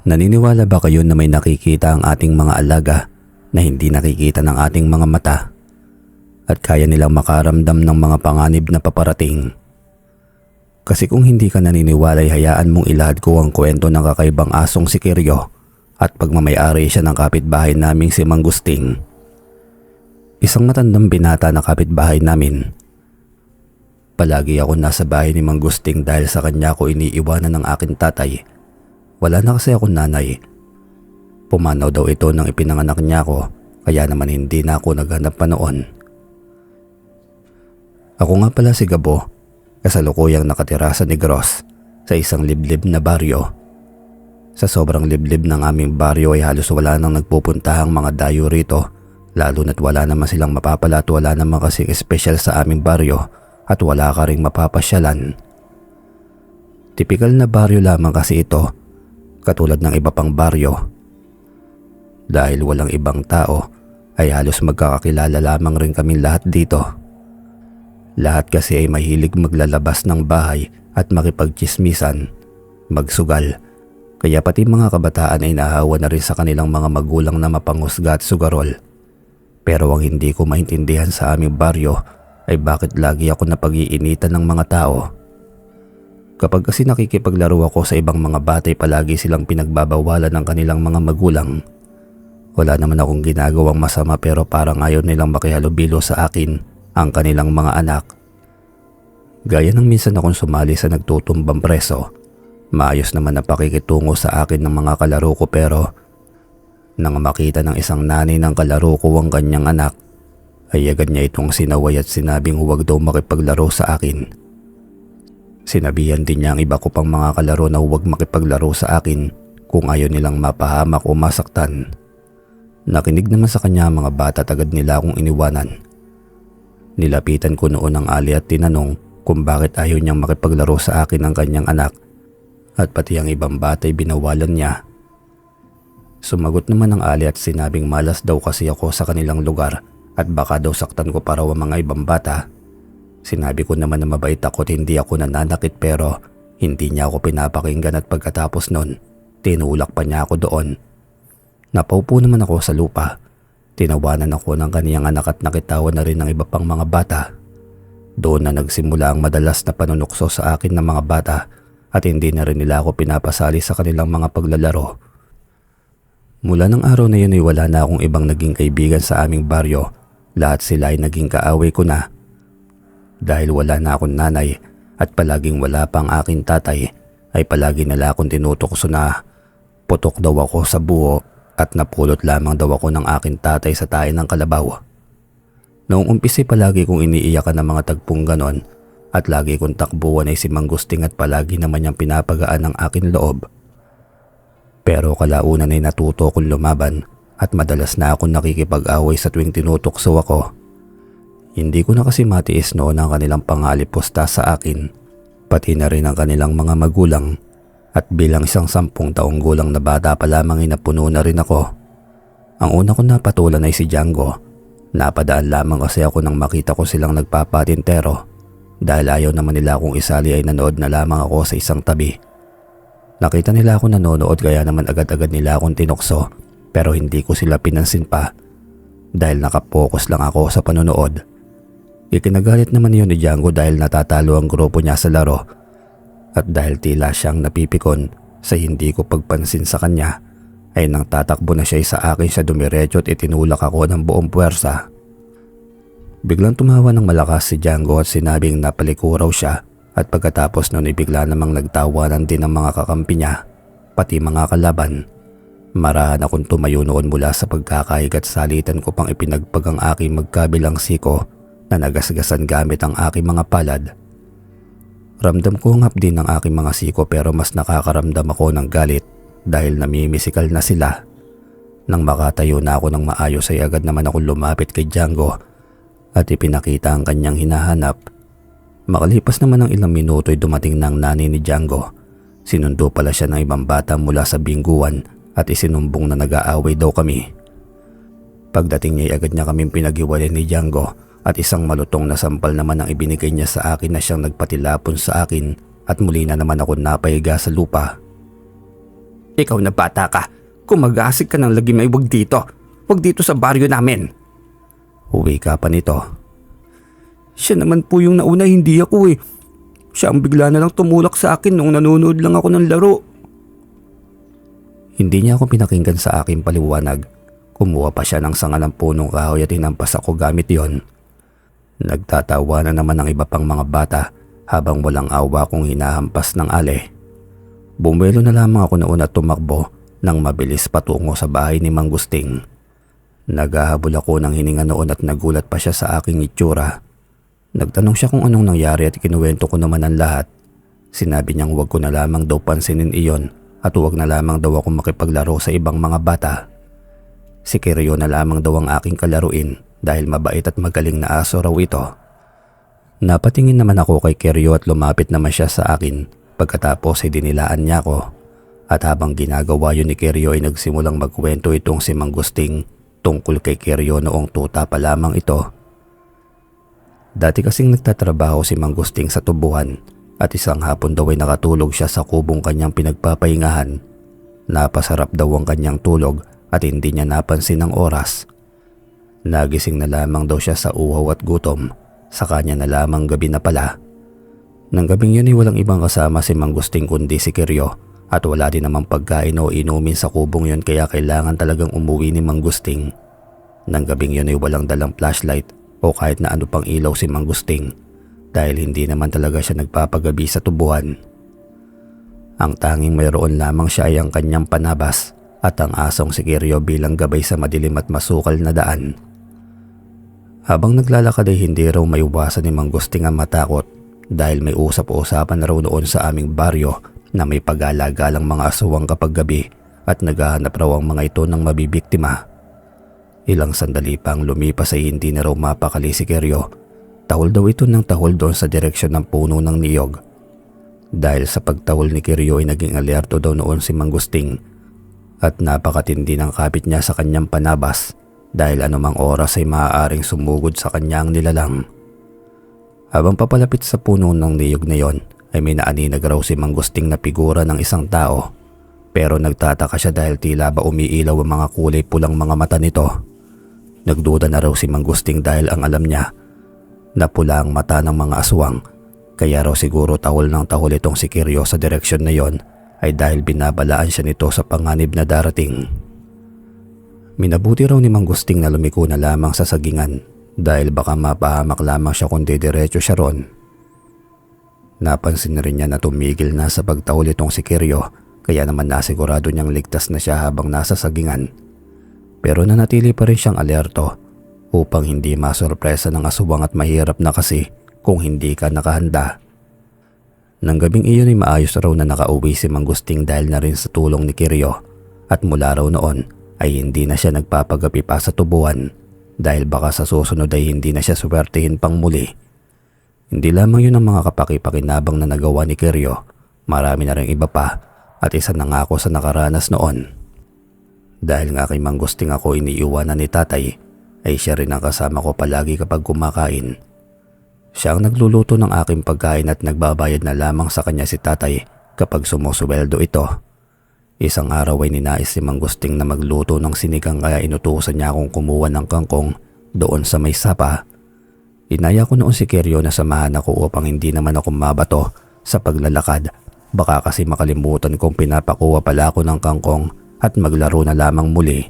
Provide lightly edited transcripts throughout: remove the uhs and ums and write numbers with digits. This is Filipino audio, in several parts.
Naniniwala ba kayo na may nakikita ang ating mga alaga na hindi nakikita ng ating mga mata at kaya nilang makaramdam ng mga panganib na paparating? Kasi kung hindi ka naniniwala ay hayaan mong ilahad ko ang kwento ng kakaibang asong si Kiryo at pagmamayari siya ng kapitbahay naming si Mang Gusting. Isang matandang binata na kapitbahay namin. Palagi ako nasa bahay ni Mang Gusting dahil sa kanya ako iniiwanan ng aking tatay. Wala na kasi akong nanay. Pumanaw daw ito nang ipinanganak niya ako, kaya naman hindi na ako naghanap pa noon. Ako nga pala si Gabo, kasalukuyang nakatira sa Negros sa isang liblib na baryo. Sa sobrang liblib ng aming baryo ay halos wala nang nagpupuntahang mga dayo rito, lalo na't wala naman silang mapapala at wala naman kasing espesyal sa aming baryo at wala ka ring mapapasyalan. Tipikal na baryo lamang kasi ito, katulad ng iba pang baryo. Dahil walang ibang tao ay halos magkakakilala lamang rin kami lahat dito. Lahat kasi ay mahilig maglalabas ng bahay at makipagtsismisan, magsugal. Kaya pati mga kabataan ay nahawa na rin sa kanilang mga magulang na mapanghusga at sugarol. Pero ang hindi ko maintindihan sa aming baryo ay bakit lagi ako napag-iinitan ng mga tao. Kapag kasi nakikipaglaro ako sa ibang mga bata ay palagi silang pinagbabawalan ng kanilang mga magulang. Wala naman akong ginagawang masama pero parang ayaw nilang makihalubilo sa akin ang kanilang mga anak. Gaya ng minsan akong sumali sa nagtutumbang preso, maayos naman na pakikitungo sa akin ng mga kalaro ko pero nang makita ng isang nanay ng kalaro ko ang kanyang anak, ay agad niya itong sinaway at sinabing huwag daw makipaglaro sa akin. Sinabihan din niya ang iba ko pang mga kalaro na huwag makipaglaro sa akin kung ayaw nilang mapahamak o masaktan. Nakinig naman sa kanya mga bata at agad nila akong iniwanan. Nilapitan ko noon ang Ali at tinanong kung bakit ayaw niyang makipaglaro sa akin ang kanyang anak at pati ang ibang bata ay binawalan niya. Sumagot naman ang Ali at sinabing malas daw kasi ako sa kanilang lugar at baka daw saktan ko para ang mga ibang bata. Sinabi ko naman na mabait ako at hindi ako nananakit pero hindi niya ako pinapakinggan at pagkatapos nun, tinulak pa niya ako doon. Napaupo naman ako sa lupa. Tinawanan ako ng kaniyang anak at nakitawan na rin ng iba pang mga bata. Doon na nagsimula ang madalas na panunukso sa akin ng mga bata at hindi na rin nila ako pinapasali sa kanilang mga paglalaro. Mula ng araw na yun ay wala na akong ibang naging kaibigan sa aming baryo. Lahat sila ay naging kaaway ko na. Dahil wala na akong nanay at palaging wala pang aking tatay ay palagi nila akong tinutokso na putok daw ako sa buho at napulot lamang daw ako ng aking tatay sa tae ng kalabaw. Noong umpisa palagi kong iniiyakan ng mga tagpong ganon at lagi kong takbuhan ay si Mang Gusting at palagi naman niyang pinapagaan ang aking loob. Pero kalaunan ay natuto akong lumaban at madalas na akong nakikipag-away sa tuwing tinutokso ako. Hindi ko na kasi matiis noon ang kanilang pangalipusta sa akin, pati na rin ang kanilang mga magulang at bilang isang 10 taong gulang na bata pa lamang ay napuno na rin ako. Ang una ko napatulan ay si Django. Napadaan lamang kasi ako nang makita ko silang nagpapatintero. Dahil ayaw naman nila akong isali ay nanood na lamang ako sa isang tabi. Nakita nila ako nanonood kaya naman agad-agad nila akong tinukso pero hindi ko sila pinansin pa dahil nakapokus lang ako sa panonood. Ikinagalit naman yun ni Django dahil natatalo ang grupo niya sa laro at dahil tila siyang napipikon sa hindi ko pagpansin sa kanya ay nang tatakbo na siya sa akin siya dumiretso at itinulak ako ng buong puwersa. Biglang tumawa ng malakas si Django at sinabing napaliko raw siya at pagkatapos nun ay bigla namang nagtawanan din ang mga kakampi niya pati mga kalaban. Marahan akong tumayo noon mula sa pagkakahiga at salitan ko pang ipinagpag ang aking magkabilang siko na nagasgasan gamit ang aking mga palad. Ramdam ko ang hapdi ng aking mga siko pero mas nakakaramdam ako ng galit dahil namimisikal na sila. Nang makatayo na ako ng maayos ay agad naman ako lumapit kay Django at ipinakita ang kanyang hinahanap. Makalipas naman ng ilang minuto ay dumating na ang nanay ni Django. Sinundo pala siya ng ibang bata mula sa bingguan at isinumbong na nag-aaway daw kami. Pagdating niya ay agad niya kaming pinaghiwalay ni Django at isang malutong na sampal naman ang ibinigay niya sa akin na siyang nagpatilapon sa akin at muli na naman ako napahiga sa lupa. Ikaw na bata ka. Kung mag-aasik ka ng lagim ay wag dito. Wag dito sa baryo namin. Uwi ka pa nito. Siya naman po yung nauna, hindi ako eh. Siya ang bigla na lang tumulak sa akin nung nanonood lang ako ng laro. Hindi niya ako pinakinggan sa aking paliwanag. Kumuha pa siya ng sanga ng punong kahoy at hinampas ako gamit yon. Nagtatawa na naman ang iba pang mga bata habang walang awa kong hinahampas ng ale. Bumelo na lamang ako noon at tumakbo nang mabilis patungo sa bahay ni Mang Gusting. Naghahabol ako ng hininga noon at nagulat pa siya sa aking itsura. Nagtanong siya kung anong nangyari at ikinuwento ko naman ang lahat. Sinabi niyang huwag ko na lamang daw pansinin iyon at huwag na lamang daw ako makipaglaro sa ibang mga bata. Si Kiryo na lamang daw ang aking kalaruin dahil mabait at magaling na aso raw ito. Napatingin naman ako kay Kiryo at lumapit naman siya sa akin pagkatapos ay dinilaan niya ako. At habang ginagawa yun ni Kiryo ay nagsimulang magkwento itong si Mang Gusting tungkol kay Kiryo noong tuta pa lamang ito. Dati kasing nagtatrabaho si Mang Gusting sa tubuhan at isang hapon daw ay nakatulog siya sa kubong kanyang pinagpapahingahan. Napasarap daw ang kanyang tulog at hindi niya napansin ang oras. Nagising na lamang daw siya sa uhaw at gutom, sa kanya na lamang gabi na pala. Nang gabing yun ay walang ibang kasama si Mang Gusting kundi si Kiryo at wala din namang pagkain o inumin sa kubong yun kaya kailangan talagang umuwi ni Mang Gusting. Nang gabing yun ay walang dalang flashlight o kahit na ano pang ilaw si Mang Gusting dahil hindi naman talaga siya nagpapagabi sa tubuhan. Ang tanging mayroon lamang siya ay ang kanyang panabas at ang asong si Kiryo bilang gabay sa madilim at masukal na daan. Habang naglalakad ay hindi raw maiwasan ni Mang Gusting ang matakot dahil may usap-usapan na raw noon sa aming baryo na may pag-alagalang mga aswang kapag gabi at naghahanap raw ang mga ito ng mabibiktima. Ilang sandali pang lumipas ay hindi na raw mapakali si Kiryo. Tahol daw ito ng tahol doon sa direksyon ng puno ng niyog. Dahil sa pagtahol ni Kiryo ay naging alerto daw noon si Mang Gusting at napakatindi ng kapit niya sa kanyang panabas dahil anumang oras ay maaaring sumugod sa kanyang nilalang. Habang papalapit sa puno ng niyog na yon ay may naaninag raw si Mang Gusting na figura ng isang tao. Pero nagtataka siya dahil tila ba umiilaw ang mga kulay pulang mga mata nito. Nagduda na raw si Mang Gusting dahil ang alam niya na pula ang mata ng mga aswang. Kaya raw siguro tahol ng tahol itong si Kiryo sa direksyon na yon ay dahil binabalaan siya nito sa panganib na darating. Minabuti raw ni Mang Gusting na lumiko na lamang sa sagingan dahil baka mapahamak lamang siya kung didiretso siya ron. Napansin rin niya na tumigil na sa pagtahol itong si Kiryo kaya naman nasigurado niyang ligtas na siya habang nasa sagingan. Pero nanatili pa rin siyang alerto upang hindi masorpresa ng aswang at mahirap na kasi kung hindi ka nakahanda. Nang gabing iyon ay maayos raw na nakauwi si Mang Gusting dahil na rin sa tulong ni Kiryo at mula raw noon ay hindi na siya nagpapagabi pa sa tubuhan dahil baka sa susunod ay hindi na siya swertihin pang muli. Hindi lamang yun ang mga kapaki-pakinabang na nagawa ni Kiryo, marami na rin iba pa at isa na nga ako sa nakaranas noon. Dahil nga kay Mang Gusting ako iniiwanan ni tatay, ay siya rin ang kasama ko palagi kapag kumakain. Siya ang nagluluto ng aking pagkain at nagbabayad na lamang sa kanya si tatay kapag sumusweldo ito. Isang araw ay ninais si Mang Gusting na magluto ng sinigang kaya inutusan niya akong kumuha ng kangkong doon sa may sapa. Inaya ko noon si Kiryo na samahan ako upang hindi naman ako mabato sa paglalakad. Baka kasi makalimutan kong pinapakuha pala ako ng kangkong at maglaro na lamang muli.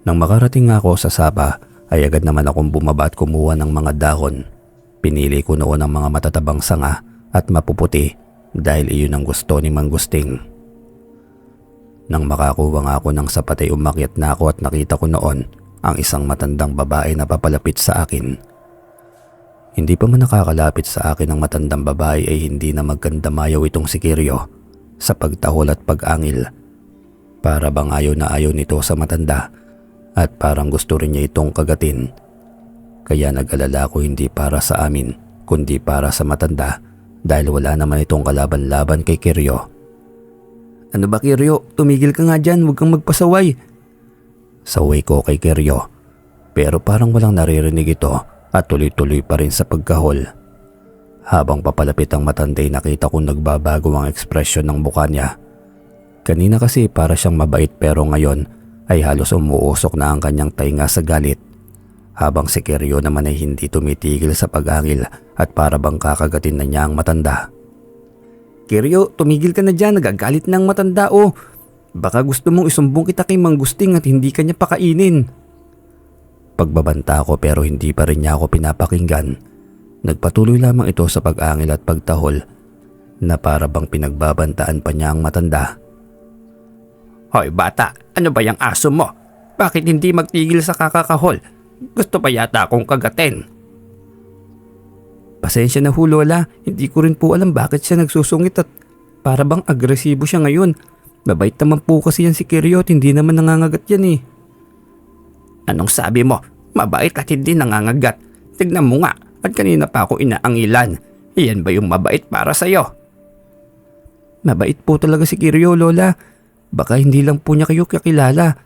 Nang makarating ako sa sapa ay agad naman akong bumaba at kumuha ng mga dahon. Pinili ko noon ang mga matatabang sanga at mapuputi dahil iyon ang gusto ni Mang Gusting. Nang makakuha nga ako ng sapat ay umakyat na ako at nakita ko noon ang isang matandang babae na papalapit sa akin. Hindi pa man nakakalapit sa akin ang matandang babae ay hindi na magkandamayaw itong si Kiryo sa pagtahol at pag-angil. Para bang ayaw na ayaw nito sa matanda at parang gusto rin niya itong kagatin. Kaya nag-alala ko hindi para sa amin kundi para sa matanda dahil wala naman itong kalaban-laban kay Kiryo. Ano ba Kiryo? Tumigil ka nga dyan, huwag kang magpasaway. Saway ko kay Kiryo pero parang walang naririnig ito at tuloy-tuloy pa rin sa pagkahol. Habang papalapit ang matanda ay nakita kong nagbabago ang ekspresyon ng mukha niya. Kanina kasi para siyang mabait pero ngayon ay halos umuusok na ang kanyang tainga sa galit. Habang si Kiryo naman ay hindi tumitigil sa pag-angil at para bang kakagatin na niya ang matanda. Kiryo, tumigil ka na dyan, nagagalit na ang matanda o. Baka gusto mong isumbong kita kay Mang Gusting at hindi ka niya pakainin. Pagbabanta ko pero hindi pa rin niya ako pinapakinggan. Nagpatuloy lamang ito sa pag-angil at pagtahol na para bang pinagbabantaan pa niya ang matanda. Hoy bata, ano ba yung aso mo? Bakit hindi magtigil sa kakakahol? Gusto pa yata akong kagatin. Pasensya na ho lola, hindi ko rin po alam bakit siya nagsusungit at para bang agresibo siya ngayon. Mabait naman po kasi yan si Kiryo at hindi naman nangangagat yan eh. Anong sabi mo? Mabait at hindi nangangagat. Tignan mo nga at kanina pa ako inaangilan. Iyan ba yung mabait para sa'yo? Mabait po talaga si Kiryo lola. Baka hindi lang po niya kayo kakilala.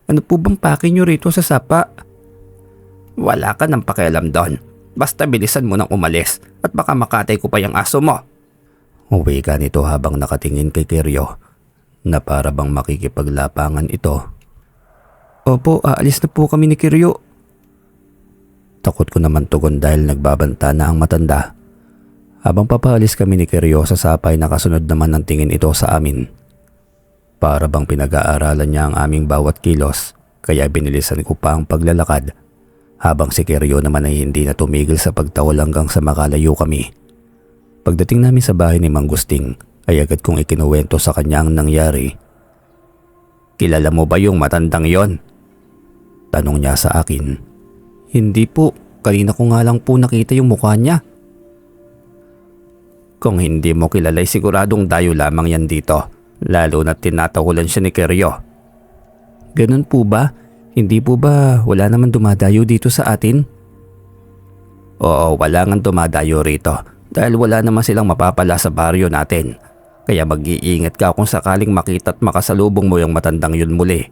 Ano po bang pake niyo rito sa sapa? Wala ka ng pakialam doon. Basta bilisan mo nang umalis at baka makatay ko pa yung aso mo. Uwi ka nito habang nakatingin kay Kiryo na para bang makikipaglapangan ito. Opo, aalis na po kami ni Kiryo. Takot ko naman tugon dahil nagbabanta na ang matanda. Habang papaalis kami ni Kiryo sa sapay, nakasunod naman ng tingin ito sa amin. Para bang pinag-aaralan niya ang aming bawat kilos kaya binilisan ko pa ang paglalakad habang si Kiryo naman ay hindi na tumigil sa pagtawal hanggang sa makalayo kami. Pagdating namin sa bahay ni Mang Gusting ay agad kong ikinuwento sa kanya ang nangyari. Kilala mo ba yung matandang yon? Tanong niya sa akin. Hindi po, kanina ko nga lang po nakita yung mukha niya. Kung hindi mo kilala ay siguradong dayo lamang yan dito. Lalo na tinatahulan siya ni Kiryo. Ganun po ba? Hindi po ba wala naman dumadayo dito sa atin? Oo, wala nga dumadayo rito dahil wala naman silang mapapala sa baryo natin. Kaya mag-iingat ka kung sakaling makita at makasalubong mo yung matandang yun muli.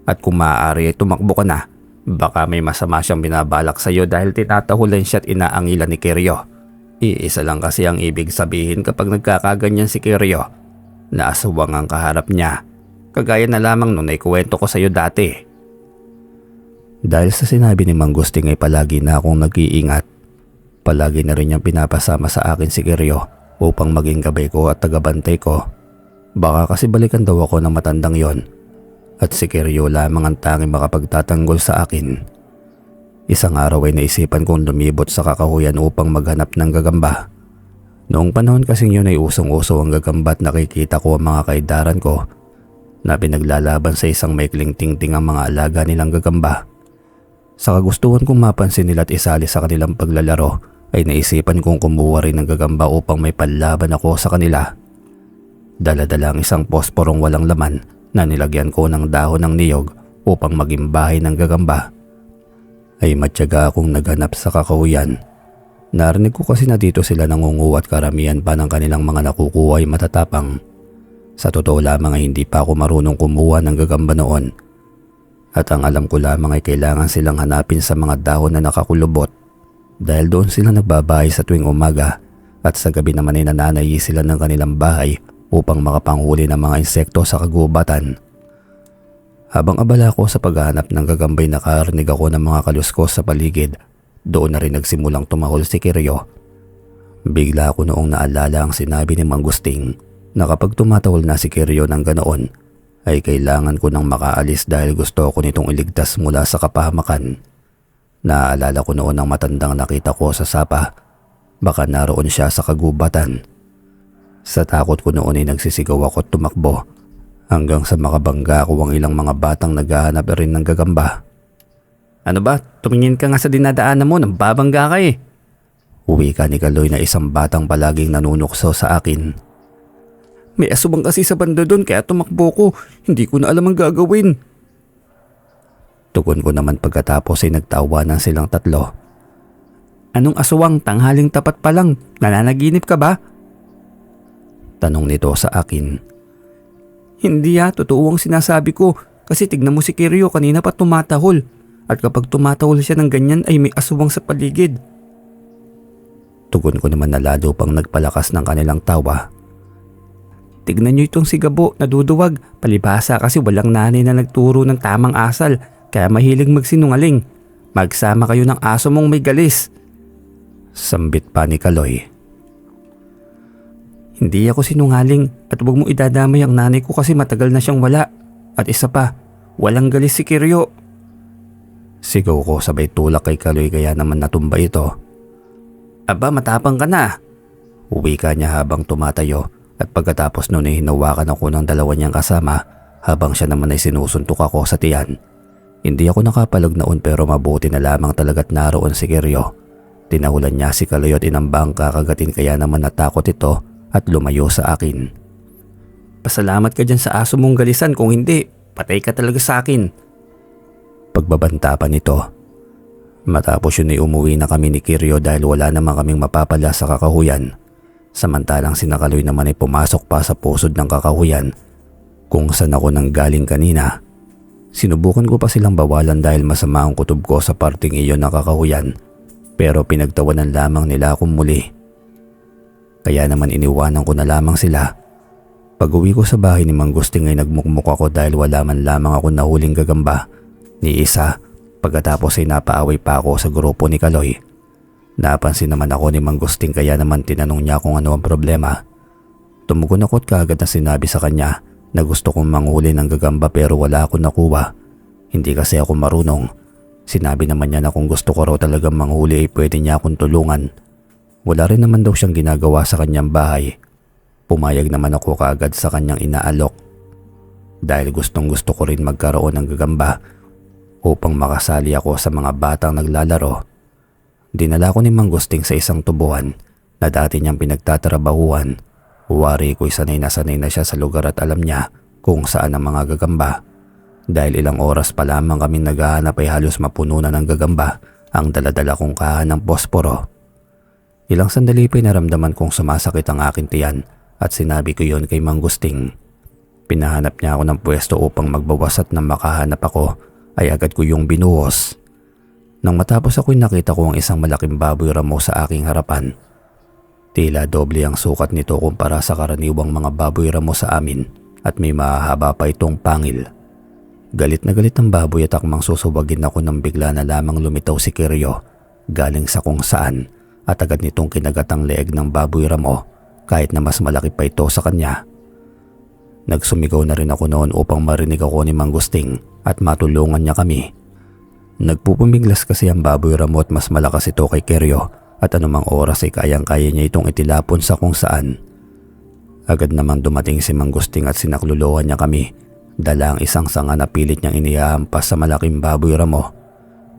At kung maaari ay tumakbo ka na, baka may masama siyang binabalak sa iyo dahil tinatahulan siya at inaangilan ni Kiryo. Iisa lang kasi ang ibig sabihin kapag nagkakaganyan si Kiryo. Na aswang ang kaharap niya, kagaya na lamang nung naikuwento ko sa iyo dati. Dahil sa sinabi ni Mang Gusting ay palagi na akong nag-iingat. Palagi na rin niyang pinapasama sa akin si Kiryo upang maging gabay ko at tagabantay ko. Baka kasi balikan daw ako ng matandang yon at si Kiryo lamang ang tanging makapagtatanggol sa akin. Isang araw ay naisipan kong lumibot sa kakahuyan upang maghanap ng gagamba. Noong panahon kasing yun ay usong-uso ang gagamba at nakikita ko ang mga kaedaran ko na pinaglalaban sa isang maikling tingting ang mga alaga nilang gagamba. Sa kagustuhan kong mapansin nila at isali sa kanilang paglalaro ay naisipan kong kumuha rin ng gagamba upang may panlaban ako sa kanila. Dala-dala ang isang posporong walang laman na nilagyan ko ng dahon ng niyog upang maging bahay ng gagamba. Ay matyaga akong naghanap sa kakahuyan. Narinig ko kasi na dito sila nangunguha at karamihan pa ng kanilang mga nakukuha ay matatapang. Sa totoo lamang ay hindi pa ako marunong kumuha ng gagamba noon. At ang alam ko lamang ay kailangan silang hanapin sa mga dahon na nakakulubot. Dahil doon sila nagbabahay sa tuwing umaga at sa gabi naman ay nananayi sila ng kanilang bahay upang makapanghuli ng mga insekto sa kagubatan. Habang abala ko sa paghahanap ng gagambay, nakarinig ako ng mga kaluskos sa paligid. Doon na rin nagsimulang tumahol si Kiryo. Bigla ko noong naalala ang sinabi ni Mang Gusting na kapag tumatahol na si Kiryo ng ganoon ay kailangan ko nang makaalis dahil gusto ko nitong iligtas mula sa kapahamakan. Naalala ko noon ang matandang nakita ko sa sapa. Baka naroon siya sa kagubatan. Sa takot ko noon ay nagsisigaw ako at tumakbo hanggang sa makabangga ko ang ilang mga batang naghahanap rin ng gagamba. Ano ba? Tumingin ka nga sa dinadaanan mo, nang babangga ka eh. Uwi ka ni Kaloy na isang batang palaging nanunukso sa akin. May asubang kasi sa banda doon kaya tumakbo ko. Hindi ko na alam ang gagawin. Tugon ko naman pagkatapos ay nagtawanan silang tatlo. Anong aswang? Tanghaling tapat pa lang. Nananaginip ka ba? Tanong nito sa akin. Hindi totoo ang sinasabi ko. Kasi tignan mo si Kiryo, kanina pa tumatahol. At kapag tumatahol siya ng ganyan ay may aswang sa paligid. Tugon ko naman na lalo pang nagpalakas ng kanilang tawa. Tignan niyo itong si Gabo, naduduwag. Palibhasa kasi walang nanay na nagturo ng tamang asal, kaya mahilig magsinungaling. Magsama kayo ng aso mong may galis. Sambit pa ni Kaloy. Hindi ako sinungaling at huwag mo idadamay ang nanay ko kasi matagal na siyang wala. At isa pa, walang galis si Kiryo. Sigaw ko sabay tulak kay Kaloy kaya naman natumba ito. Aba, matapang ka na. Wika niya habang tumatayo at pagkatapos noon ay hinawakan ako ng dalawa niyang kasama habang siya naman ay sinusuntok ako sa tiyan. Hindi ako nakapalagnaon pero mabuti na lamang talaga't naroon si Kiryo. Tinahulan niya si Kaloy at inambang kakagatin kaya naman natakot ito at lumayo sa akin. Pasalamat ka dyan sa aso mong galisan, kung hindi, patay ka talaga sa akin. Pagbabanta pa nito. Matapos yun ay umuwi na kami ni Kiryo dahil wala naman kaming mapapala sa kakahuyan. Samantalang si Kaloy naman ay pumasok pa sa pusod ng kakahuyan kung saan ako nang galing kanina. Sinubukan ko pa silang bawalan dahil masama ang kutob ko sa parting iyon ng kakahuyan pero pinagtawanan lamang nila akong muli. Kaya naman iniwanan ko na lamang sila. Pag-uwi ko sa bahay ni Mang Gusting ay nagmukmuk ako dahil wala man lamang ako nahuling gagamba ni isa. Pagkatapos ay napaaway pa ako sa grupo ni Kaloy. Napansin naman ako ni Mang Gusting kaya naman tinanong niya kung ano ang problema. Tumugon ako at kaagad na sinabi sa kanya na gusto kong manghuli ng gagamba pero wala akong nakuha. Hindi kasi ako marunong. Sinabi naman niya na kung gusto ko raw talagang manghuli ay pwede niya akong tulungan. Wala rin naman daw siyang ginagawa sa kanyang bahay. Pumayag naman ako kaagad sa kanyang inaalok. Dahil gustong gusto ko rin magkaroon ng gagamba upang makasali ako sa mga batang naglalaro. Dinala ko ni Mang Gusting sa isang tubuhan na dati niyang pinagtatrabahuan. Wari ko'y sanay na siya sa lugar at alam niya kung saan ang mga gagamba. Dahil ilang oras pa lamang kami naghahanap ay halos mapuno na ng gagamba ang daladala kong kahan ng posporo. Ilang sandali pa'y naramdaman kong sumasakit ang aking tiyan at sinabi ko yon kay Mang Gusting. Pinahanap niya ako ng pwesto upang magbawas at nang makahanap ako ay agad ko yung binuhos. Nang matapos ako'y nakita ko ang isang malaking baboy ramo sa aking harapan. Tila doble ang sukat nito kumpara sa karaniwang mga baboy ramo sa amin at may mahahaba pa itong pangil. Galit na galit ang baboy at akmang susubagin ako nang bigla na lamang lumitaw si Kiryo galing sa kung saan at agad nitong kinagat ang leeg ng baboy ramo kahit na mas malaki pa ito sa kanya. Nagsumigaw na rin ako noon upang marinig ako ni Mang Gusting at matulungan niya kami. Nagpupumiglas kasi ang baboy ramo at mas malakas ito kay Kiryo at anumang oras ay kayang-kaya niya itong itilapon sa kung saan. Agad namang dumating si Mang Gusting at sinakluluhan niya kami. Dala ang isang sanga na pilit niyang inihahampas sa malaking baboy ramo.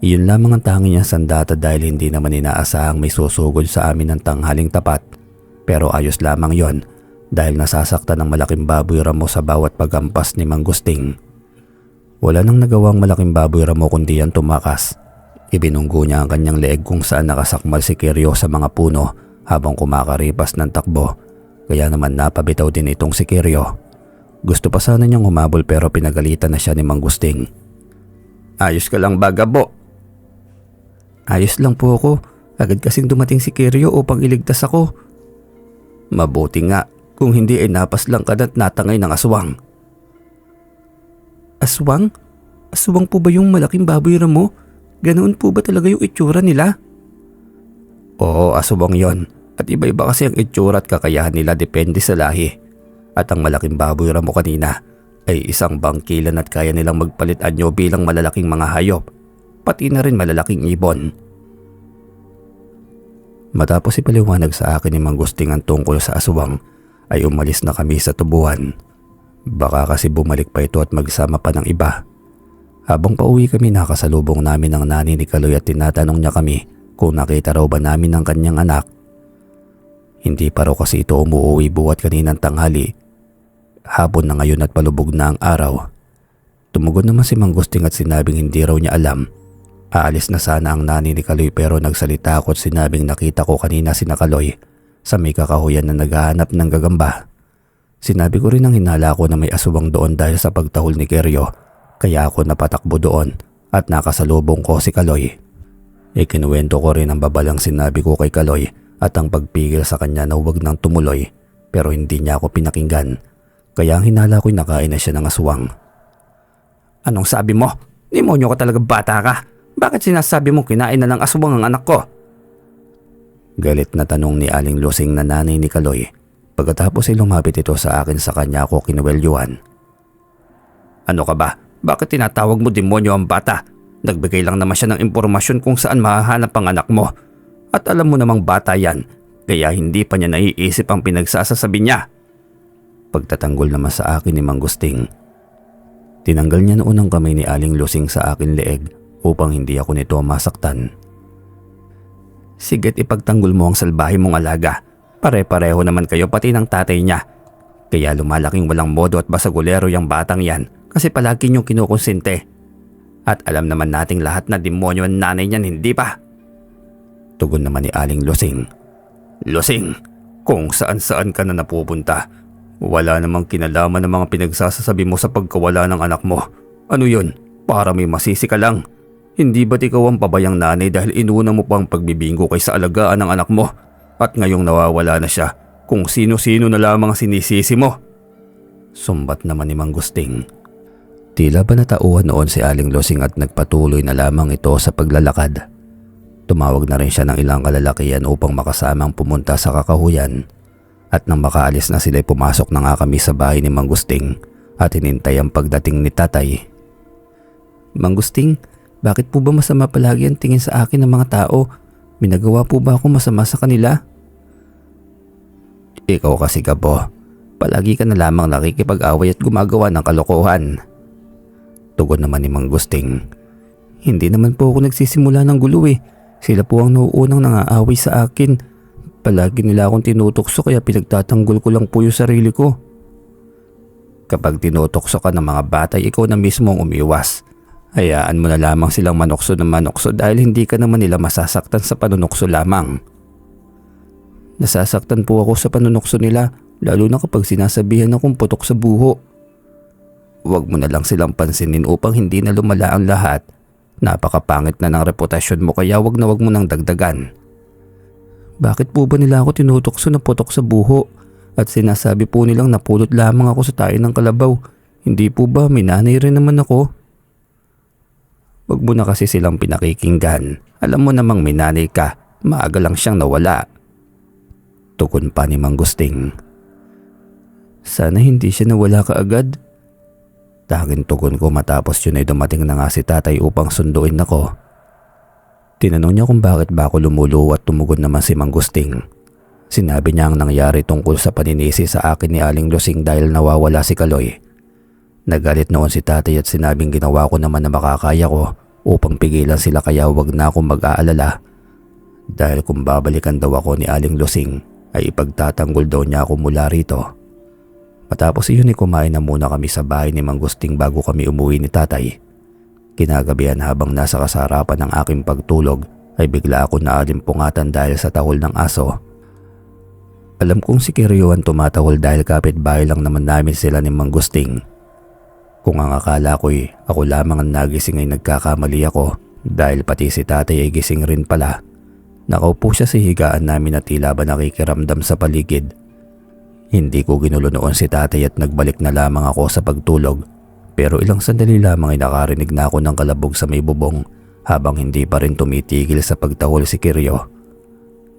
Iyon lamang ang tangi niyang sandata dahil hindi naman inaasahang may susugod sa amin ng tanghaling tapat. Pero ayos lamang yon dahil nasasaktan ng malaking baboy ramo sa bawat paghampas ni Mang Gusting. Wala nang nagawang malaking baboy ramo kundi yan tumakas. Ibinunggo niya ang kanyang leeg kung saan nakasakmal si Kiryo sa mga puno habang kumakaripas ng takbo. Kaya naman napabitaw din itong si Kiryo. Gusto pa sana niyang humabol pero pinagalitan na siya ni Mang Gusting. Ayos ka lang ba, Gabo? Ayos lang po ako. Agad kasing dumating si Kiryo upang iligtas ako. Mabuti nga, kung hindi ay napas lang ka at natangay ng aswang. Aswang? Aswang po ba yung malaking baboy ramo? Ganoon po ba talaga yung itsura nila? Oo, aswang yon. At iba-iba kasi ang itsura at kakayahan nila depende sa lahi. At ang malaking baboy ramo kanina ay isang bangkilan at kaya nilang magpalit anyo bilang malalaking mga hayop. Pati na rin malalaking ibon. Matapos ipaliwanag sa akin ni Mang Gusting ang tungkol sa aswang, ay umalis na kami sa tubuhan. Baka kasi bumalik pa ito at magsama pa ng iba. Habang pauwi kami nakasalubong namin ang nanay ni Kaloy at tinatanong niya kami kung nakita raw ba namin ang kanyang anak. Hindi pa raw kasi ito umuwi buwat kaninang tanghali. Hapon na ngayon at palubog na ang araw. Tumugon naman si Mang Gusting at sinabing hindi raw niya alam. Aalis na sana ang nanay ni Kaloy pero nagsalita ako at sinabing nakita ko kanina si Kaloy sa may kakahuyan na naghahanap ng gagamba. Sinabi ko rin ang hinala ko na may aswang doon dahil sa pagtahol ni Kiryo kaya ako napatakbo doon at nakasalubong ko si Kaloy. Ikinuwento ko rin ang babalang sinabi ko kay Kaloy at ang pagpigil sa kanya na huwag nang tumuloy pero hindi niya ako pinakinggan kaya ang hinala ko'y nakain na siya ng aswang. Anong sabi mo? Demonyo ka talaga, bata ka. Bakit sinasabi mo kinain na ng aswang ang anak ko? Galit na tanong ni Aling Lusing na nanay ni Kaloy. Pagkatapos ay lumapit ito sa akin, sa kanya ako kinuwelyuhan. Ano ka ba? Bakit tinatawag mo demonyo ang bata? Nagbigay lang naman siya ng impormasyon kung saan mahahanap ang anak mo. At alam mo namang bata yan, kaya hindi pa niya naiisip ang pinagsasasabi niya. Pagtatanggol naman sa akin ni Mang Gusting. Tinanggal niya noon ang kamay ni Aling Lusing sa akin leeg upang hindi ako nito masaktan. Sige't ipagtanggol mo ang salbahe mong alaga. Pare-pareho naman kayo pati ng tatay niya. Kaya lumalaking walang modo at basagulero yung batang yan kasi palagi niyong kinukonsente. At alam naman nating lahat na demonyo ang nanay niyan, hindi pa? Tugon naman ni Aling Lusing. Lusing, kung saan-saan ka na napupunta. Wala namang kinalaman ng mga pinagsasasabi mo sa pagkawala ng anak mo. Ano yun? Para may masisi ka lang. Hindi ba't ikaw ang pabayang nanay dahil inuna mo pa ang pagbibinggo kaysa alagaan ng anak mo? At ngayong nawawala na siya, kung sino-sino na lamang sinisisi mo. Sumbat naman ni Mang Gusting. Tila ba natauhan noon si Aling Lusing at nagpatuloy na lamang ito sa paglalakad. Tumawag na rin siya ng ilang kalalakihan upang makasamang pumunta sa kakahuyan. At nang makaalis na sila'y pumasok na nga kami sa bahay ni Mang Gusting at hinintay ang pagdating ni tatay. Mang Gusting, bakit po ba masama palagi ang tingin sa akin ng mga tao? Minagawa po ba ako masama sa kanila? Ikaw kasi, Gabo. Palagi ka na lamang nakikipag-away at gumagawa ng kalokohan. Tugon naman ni Mang Gusting. Hindi naman po ako nagsisimula ng gulo eh. Sila po ang nauunang nangaaway sa akin. Palagi nila akong tinutokso kaya pinagtatanggol ko lang po yung sarili ko. Kapag tinutokso ka ng mga bata, ikaw na mismo ang umiwas. Hayaan mo na lamang silang manokso ng manokso dahil hindi ka naman nila masasaktan sa panunokso lamang. Nasasaktan po ako sa panunokso nila, lalo na kapag sinasabihan akong putok sa buho. Huwag mo na lang silang pansinin upang hindi na lumala ang lahat. Napakapangit na ng reputasyon mo kaya wag na wag mo nang dagdagan. Bakit po ba nila ako tinutokso na putok sa buho? At sinasabi po nilang napulot lamang ako sa tayo ng kalabaw. Hindi po ba may nanay rin naman ako? Wag mo na kasi silang pinakikinggan. Alam mo namang may nanay ka, maaga lang siyang nawala. Tugon pa ni Mang Gusting. Sana hindi siya nawala kaagad. Tanging tugon ko matapos yun ay dumating na nga si tatay upang sunduin ako. Tinanong niya kung bakit ba ako lumuluwa at tumugon naman si Mang Gusting. Sinabi niya ang nangyari tungkol sa paninisi sa akin ni Aling Lusing dahil nawawala si Kaloy. Nagalit noon si tatay at sinabing ginawa ko naman na makakaya ko upang pigilan sila kaya wag na akong mag-aalala. Dahil kung babalikan daw ako ni Aling Lusing ay ipagtatanggol daw niya ako mula rito. Matapos iyon ay kumain na muna kami sa bahay ni Mang Gusting bago kami umuwi ni tatay. Kinagabihan habang nasa kasarapan ng aking pagtulog ay bigla ako naalimpungatan dahil sa tahol ng aso. Alam kong si Kiryo ang tumatahol dahil kapitbahay lang naman namin sila ni Mang Gusting. Kung ang akala ko'y ako lamang ang nagising ay nagkakamali ako dahil pati si tatay ay gising rin pala. Nakaupo siya sa higaan namin at tila ba nakikiramdam sa paligid. Hindi ko ginulo noon si tatay at nagbalik na lamang ako sa pagtulog pero ilang sandali lamang ay nakarinig na ako ng kalabog sa may bubong habang hindi pa rin tumitigil sa pagtahol si Kiryo.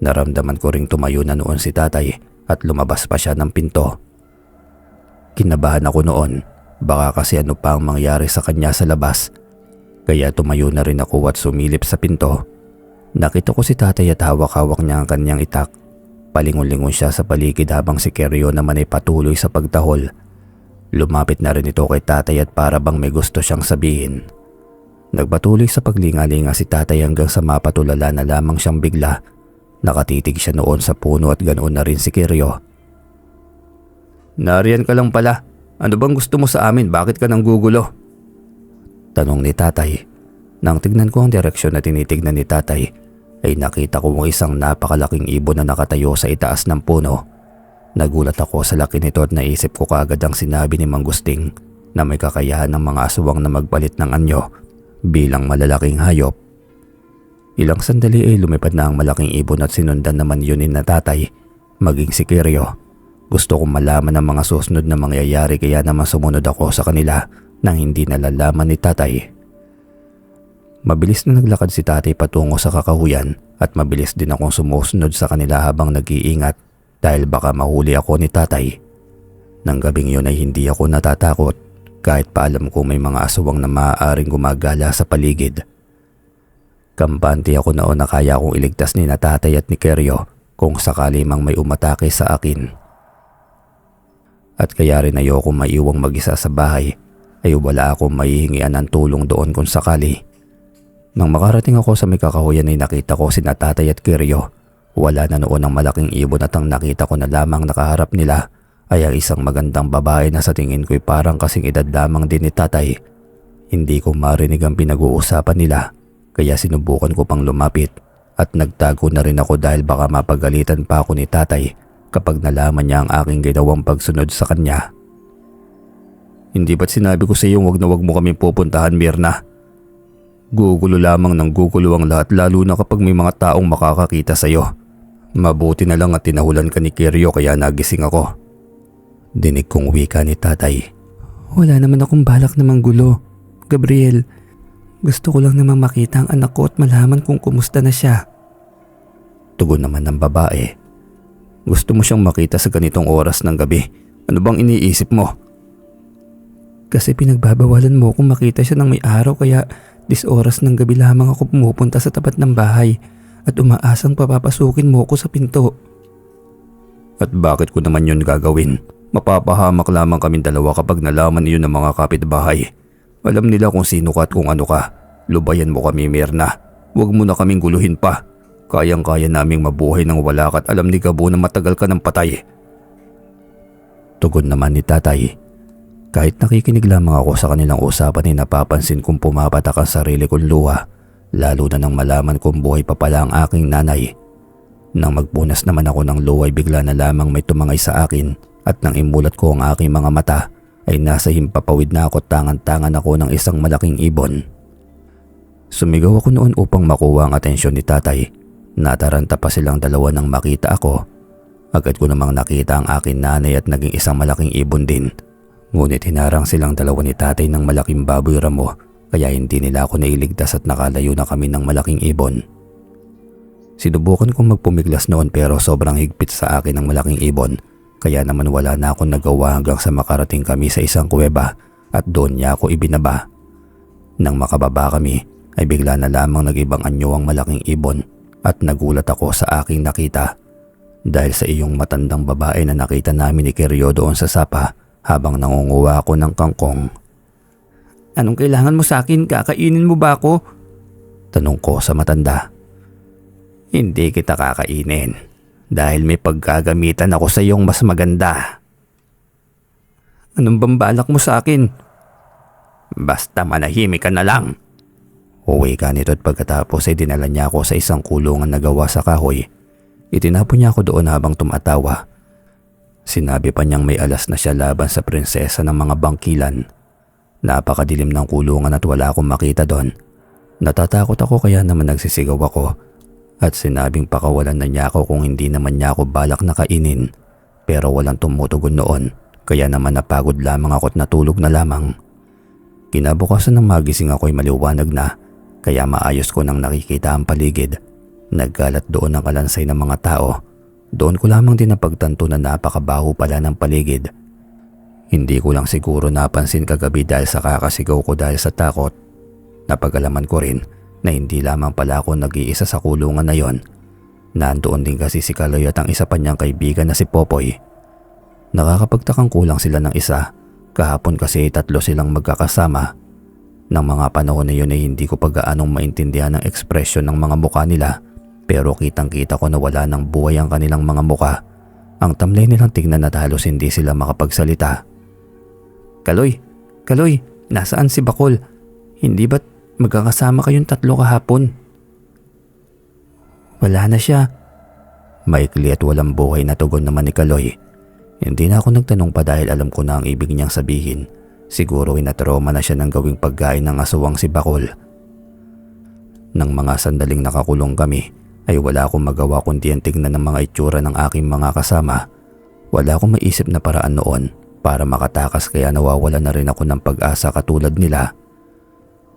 Naramdaman ko ring tumayo na noon si tatay at lumabas pa siya ng pinto. Kinabahan ako noon. Baka kasi ano pa ang mangyari sa kanya sa labas. Kaya tumayo na rin ako at sumilip sa pinto. Nakita ko si tatay at hawak-hawak niya ang kanyang itak. Palingon-lingon siya sa paligid habang si Kiryo naman ay patuloy sa pagtahol. Lumapit na rin ito kay tatay at para bang may gusto siyang sabihin. Nagpatuloy sa paglinga-linga si tatay hanggang sa mapatulala na lamang siyang bigla. Nakatitig siya noon sa puno at ganoon na rin si Kiryo. Nariyan ka lang pala. Ano bang gusto mo sa amin? Bakit ka nang gugulo? Tanong ni tatay. Nang tignan ko ang direksyon na tinitignan ni tatay, ay nakita ko isang napakalaking ibon na nakatayo sa itaas ng puno. Nagulat ako sa laki nito at naisip ko kaagad ang sinabi ni Mang Gusting na may kakayahan ng mga aswang na magpalit ng anyo bilang malalaking hayop. Ilang sandali ay lumipad na ang malaking ibon at sinundan naman yun ni tatay, maging si Kiryo. Gusto kong malaman ang mga susunod na mangyayari kaya naman sumunod ako sa kanila nang hindi nalalaman ni tatay. Mabilis na naglakad si tatay patungo sa kakahuyan at mabilis din akong sumusunod sa kanila habang nag-iingat dahil baka mahuli ako ni tatay. Nang gabing yun ay hindi ako natatakot kahit pa alam ko may mga aswang na maaaring gumagala sa paligid. Kampante ako noon na kaya kong iligtas ni na tatay at ni Keryo kung sakali mang may umatake sa akin. At kaya rin ayoko maiwang mag-isa sa bahay ay wala akong maihingian ng tulong doon kung sakali. Nang makarating ako sa may kakahuyan ay nakita ko si tatay at Keryo. Wala na noon ang malaking ibon at ang nakita ko na lamang nakaharap nila ay ang isang magandang babae na sa tingin ko'y parang kasing edad lamang din ni tatay. Hindi ko marinig ang pinag-uusapan nila kaya sinubukan ko pang lumapit at nagtago na rin ako dahil baka mapagalitan pa ako ni tatay kapag nalaman niya ang aking ginawang pagsunod sa kanya. Hindi ba't sinabi ko sa iyo wag na wag mo kami pupuntahan, Mirna? Gugulo lamang ng gugulo ang lahat lalo na kapag may mga taong makakakita sa iyo. Mabuti na lang at tinahulan ka ni Keryo kaya nagising ako. Dinig kong wika ni tatay. Wala naman akong balak na manggulo. Gabriel, gusto ko lang namang makita ang anak ko at malaman kung kumusta na siya. Tugon naman ng babae. Gusto mo siyang makita sa ganitong oras ng gabi? Ano bang iniisip mo? Kasi pinagbabawalan mo kung makita siya ng may araw kaya 10 oras ng gabi lamang ako pumupunta sa tapat ng bahay at umaasang papapasukin mo ko sa pinto. At bakit ko naman yun gagawin? Mapapahamak lamang kaming dalawa kapag nalaman iyon ng mga kapitbahay. Alam nila kung sino ka at kung ano ka. Lubayan mo kami, Mirna. Huwag mo na kaming guluhin pa. Kayang-kaya naming mabuhay ng wala ka at alam ni Gabo na matagal ka ng patay. Tugon naman ni tatay. Kahit nakikinig lamang ako sa kanilang usapan ay napapansin kong pumapatak ang sarili kong luha, lalo na nang malaman kong buhay pa pala ang aking nanay. Nang magpunas naman ako ng luha ay bigla na lamang may tumangay sa akin at nang imulat ko ang aking mga mata ay nasa himpapawid na ako tangan-tangan ako ng isang malaking ibon. Sumigaw ako noon upang makuha ang atensyon ni tatay. Nataranta pa silang dalawa nang makita ako. Agad ko namang nakita ang aking nanay at naging isang malaking ibon din. Ngunit hinarang silang dalawa ni tatay ng malaking baboy ramo kaya hindi nila ako nailigtas at nakalayo na kami ng malaking ibon. Sinubukan kong magpumiglas noon pero sobrang higpit sa akin ng malaking ibon kaya naman wala na akong nagawa hanggang sa makarating kami sa isang kuweba at doon niya ako ibinaba. Nang makababa kami ay bigla na lamang nag-ibang anyo ang malaking ibon at nagulat ako sa aking nakita dahil sa iyong matandang babae na nakita namin ni Keryo doon sa sapa habang nangunguha ako ng kangkong. Anong kailangan mo sa akin? Kakainin mo ba ako? Tanong ko sa matanda. Hindi kita kakainin dahil may paggagamitan ako sa iyong mas maganda. Anong bambalak mo sa akin? Basta manahimik ka na lang. Uwi ka nito at pagkatapos ay dinala niya ako sa isang kulungan na gawa sa kahoy. Itinapon niya ako doon habang tumatawa. Sinabi pa niyang may alas na siya laban sa prinsesa ng mga bangkilan. Napakadilim ng kulungan at wala akong makita doon. Natatakot ako kaya naman nagsisigaw ako at sinabing pakawalan na niya ako kung hindi naman niya ako balak na kainin. Pero walang tumutugon noon kaya naman napagod lamang ako at natulog na lamang. Kinabukasan ng magising ako ay maliwanag na kaya maayos ko nang nakikita ang paligid. Nagkalat doon ang kalansay ng mga tao. Doon ko lamang din napagtanto na napakabaho pala ng paligid. Hindi ko lang siguro napansin kagabi dahil sa kakasigaw ko dahil sa takot. Napagalaman ko rin na hindi lamang pala ako nag-iisa sa kulungan na yon. Nandoon din kasi si Kaloy at ang isa pa niyang kaibigan na si Popoy. Nakakapagtakang kulang sila ng isa. Kahapon kasi 3 silang magkakasama. Nang mga panahon na yun ay hindi ko pa gaanong maintindihan ang ekspresyon ng mga mukha nila. Pero kitang-kita ko na wala ng buhay ang kanilang mga mukha. Ang tamlay nilang tignan at halos hindi sila makapagsalita. Kaloy, nasaan si Bakol? Hindi ba't magkakasama kayong 3 kahapon? Wala na siya. Maikli at walang buhay na tugon naman ni Kaloy. Hindi na ako nagtanong pa dahil alam ko na ang ibig niyang sabihin. Siguro inatroma na siya ng gawing pagkain ng aswang si Bakol. Nang mga sandaling nakakulong kami, ay wala akong magawa kundi ang tignan ng mga itsura ng aking mga kasama. Wala akong maisip na paraan noon para makatakas kaya nawawala na rin ako ng pag-asa katulad nila.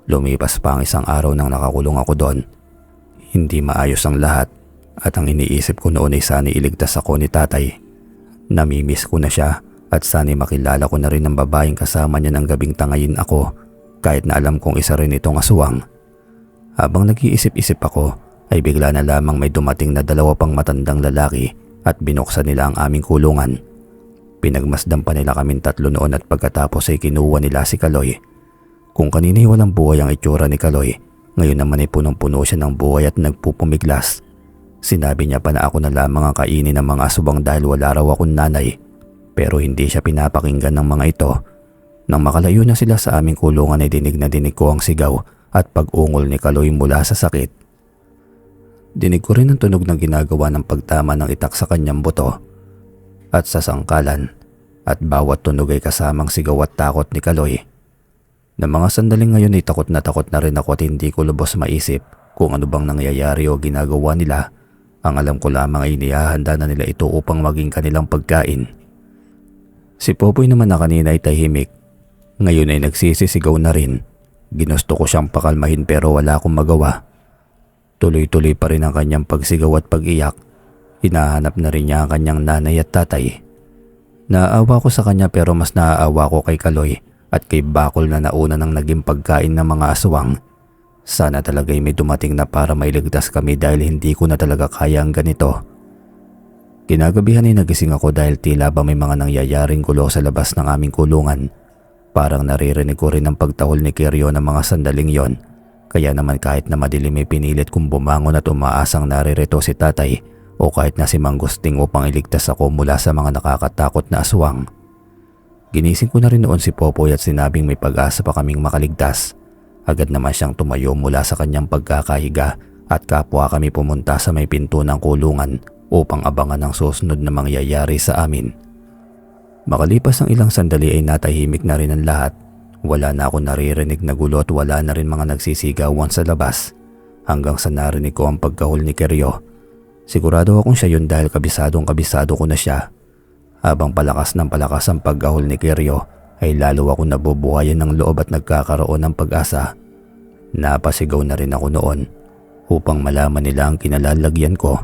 Lumipas pa ang isang araw nang nakakulong ako doon. Hindi maayos ang lahat at ang iniisip ko noon ay sana iligtas ako ni tatay. Namimiss ko na siya at sana makilala ko na rin ang babaeng kasama niya ng gabing tangayin ako kahit na alam kong isa rin itong aswang. Habang nag-iisip-isip ako ay bigla na lamang may dumating na 2 pang matandang lalaki at binuksan nila ang aming kulungan. Pinagmasdan pa nila kaming 3 noon at pagkatapos ay kinuha nila si Kaloy. Kung kanina'y walang buhay ang itsura ni Kaloy, ngayon naman ay punong-puno siya ng buhay at nagpupumiglas. Sinabi niya pa na ako na lamang ang kainin ng mga aswang dahil wala raw akong nanay, pero hindi siya pinapakinggan ng mga ito. Nang makalayo na sila sa aming kulungan ay dinig na dinig ko ang sigaw at pag-ungol ni Kaloy mula sa sakit. Dinig ko rin ang tunog ng ginagawa ng pagtama ng itak sa kanyang buto at sa sangkalan, at bawat tunog ay kasamang sigaw at takot ni Kaloy. Na mga sandaling ngayon ay takot na rin ako at hindi ko lubos maisip kung ano bang nangyayari o ginagawa nila. Ang alam ko lamang ay inihahanda na nila ito upang maging kanilang pagkain. Si Popoy naman na kanina ay tahimik. Ngayon ay nagsisisigaw na rin. Ginusto ko siyang pakalmahin pero wala akong magawa. Tuloy-tuloy pa rin ang kanyang pagsigaw at pag-iyak. Hinahanap na rin niya ang kanyang nanay at tatay. Naaawa ko sa kanya pero mas naaawa ko kay Kaloy at kay Bakol na nauna ng naging pagkain ng mga aswang. Sana talaga'y may dumating na para mailigtas kami dahil hindi ko na talaga kaya ang ganito. Kinagabihan ay nagising ako dahil tila ba may mga nangyayaring gulo sa labas ng aming kulungan. Parang naririnig ko rin ang pagtahol ni Kiryo ng mga sandaling yon. Kaya naman kahit na madilim ay pinilit kong bumangon at umaasang naririto si tatay o kahit na si Manggusting upang iligtas ako mula sa mga nakakatakot na aswang. Ginising ko na rin noon si Popoy at sinabing may pag-asa pa kaming makaligtas. Agad naman siyang tumayo mula sa kanyang pagkakahiga at kapwa kami pumunta sa may pinto ng kulungan upang abangan ang susunod na mangyayari sa amin. Makalipas ang ilang sandali ay natahimik na rin ang lahat. Wala na ako naririnig na gulo at wala na rin mga nagsisigawan sa labas hanggang sa narinig ko ang pagkahol ni Kiryo. Sigurado akong siya yun dahil kabisado ko na siya. Habang palakas ng palakas ang pagkahol ni Kiryo ay lalo ako nabubuhayan ng loob at nagkakaroon ng pag-asa. Napasigaw na rin ako noon upang malaman nila ang kinalalagyan ko.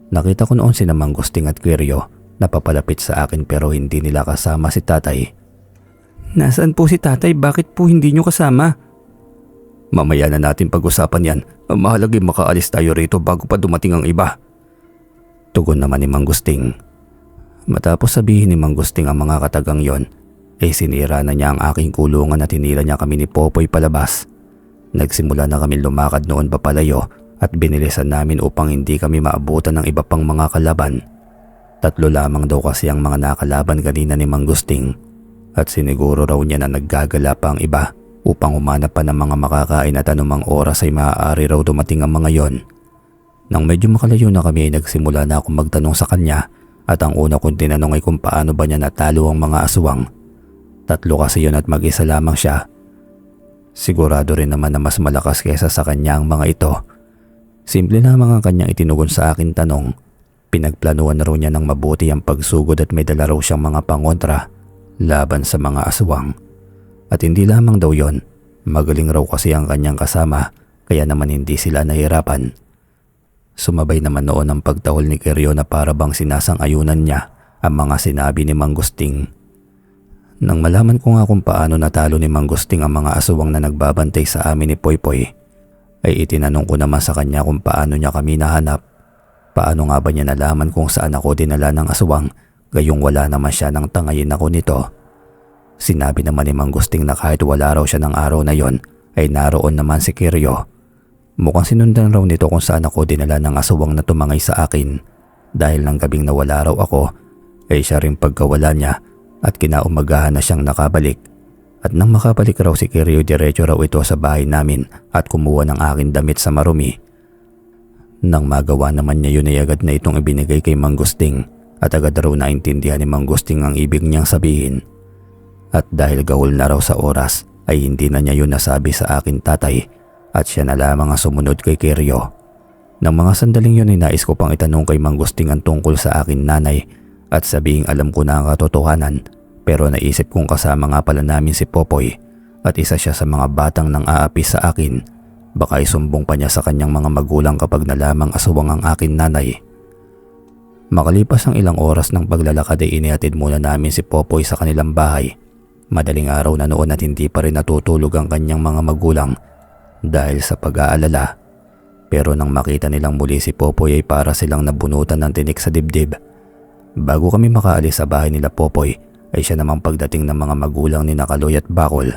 Nakita ko noon sina Manggusting at Kiryo na papalapit sa akin pero hindi nila kasama si tatay. Nasaan po si tatay? Bakit po hindi nyo kasama? Mamaya na natin pag-usapan yan. Mahalagay makaalis tayo rito bago pa dumating ang iba. Tugon naman ni Manggusting. Matapos sabihin ni Manggusting ang mga katagang yon, ay sinira na niya ang aking kulungan at hinila niya kami ni Popoy palabas. Nagsimula na kami lumakad noon papalayo at binilisan namin upang hindi kami maabutan ng iba pang mga kalaban. 3 lamang daw kasi ang mga nakalaban kanina ni Manggusting. At siniguro raw niya na naggagala pa ang iba upang humanap pa ng mga makakain at anumang oras ay maaari raw dumating ang mga yon. Nang medyo makalayo na kami ay nagsimula na akong magtanong sa kanya at ang una kong tinanong ay kung paano ba niya natalo ang mga aswang. 3 kasi yon at mag-isa lamang siya. Sigurado rin naman na mas malakas kaysa sa kanya ang mga ito. Simple lamang ang kanyang itinugon sa akin tanong. Pinagplanuhan na raw niya ng mabuti ang pagsugod at may dala raw siyang mga pangontra laban sa mga aswang. At hindi lamang daw yon, magaling raw kasi ang kanyang kasama kaya naman hindi sila nahirapan. Sumabay naman noon ang pagtahol ni Kiryo na para bang sinasang-ayunan niya ang mga sinabi ni Manggusting. Nang malaman ko nga kung paano natalo ni Manggusting ang mga aswang na nagbabantay sa amin ni Poypoy, ay itinanong ko naman sa kanya kung paano niya kami nahanap. Paano nga ba niya nalaman kung saan ako dinala ng aswang gayong wala naman siya nang tangayin ako nito. Sinabi naman ni Manggusting na kahit wala raw siya ng araw na yon ay naroon naman si Kiryo. Mukhang sinundan raw nito kung saan ako dinala ng aswang na tumangay sa akin. Dahil ng gabing nawala raw ako ay siya rin pagkawala niya at kinaumagahan na siyang nakabalik. At nang makabalik raw si Kiryo diretso raw ito sa bahay namin at kumuha ng aking damit sa marumi. Nang magawa naman niya yun ay agad na itong ibinigay kay Manggusting. At agad raw naintindihan ni Manggusting ang ibig niyang sabihin. At dahil gahol na raw sa oras ay hindi na niya yun nasabi sa akin tatay at siya na lamang ang sumunod kay Kiryo. Nang mga sandaling yun ay nais ko pang itanong kay Manggusting ang tungkol sa akin nanay at sabihing alam ko na ang katotohanan, pero naisip kong kasama nga pala namin si Popoy at isa siya sa mga batang nang aapi sa akin. Baka isumbong pa niya sa kanyang mga magulang kapag nalamang aswang ang akin nanay. Makalipas ang ilang oras ng paglalakad ay inihatid muna namin si Popoy sa kanilang bahay. Madaling araw na noon at hindi pa rin natutulog ang kanyang mga magulang dahil sa pag-aalala. Pero nang makita nilang muli si Popoy ay para silang nabunutan ng tinik sa dibdib. Bago kami makaalis sa bahay nila Popoy ay siya namang pagdating ng mga magulang ni Kaloy at Bakol.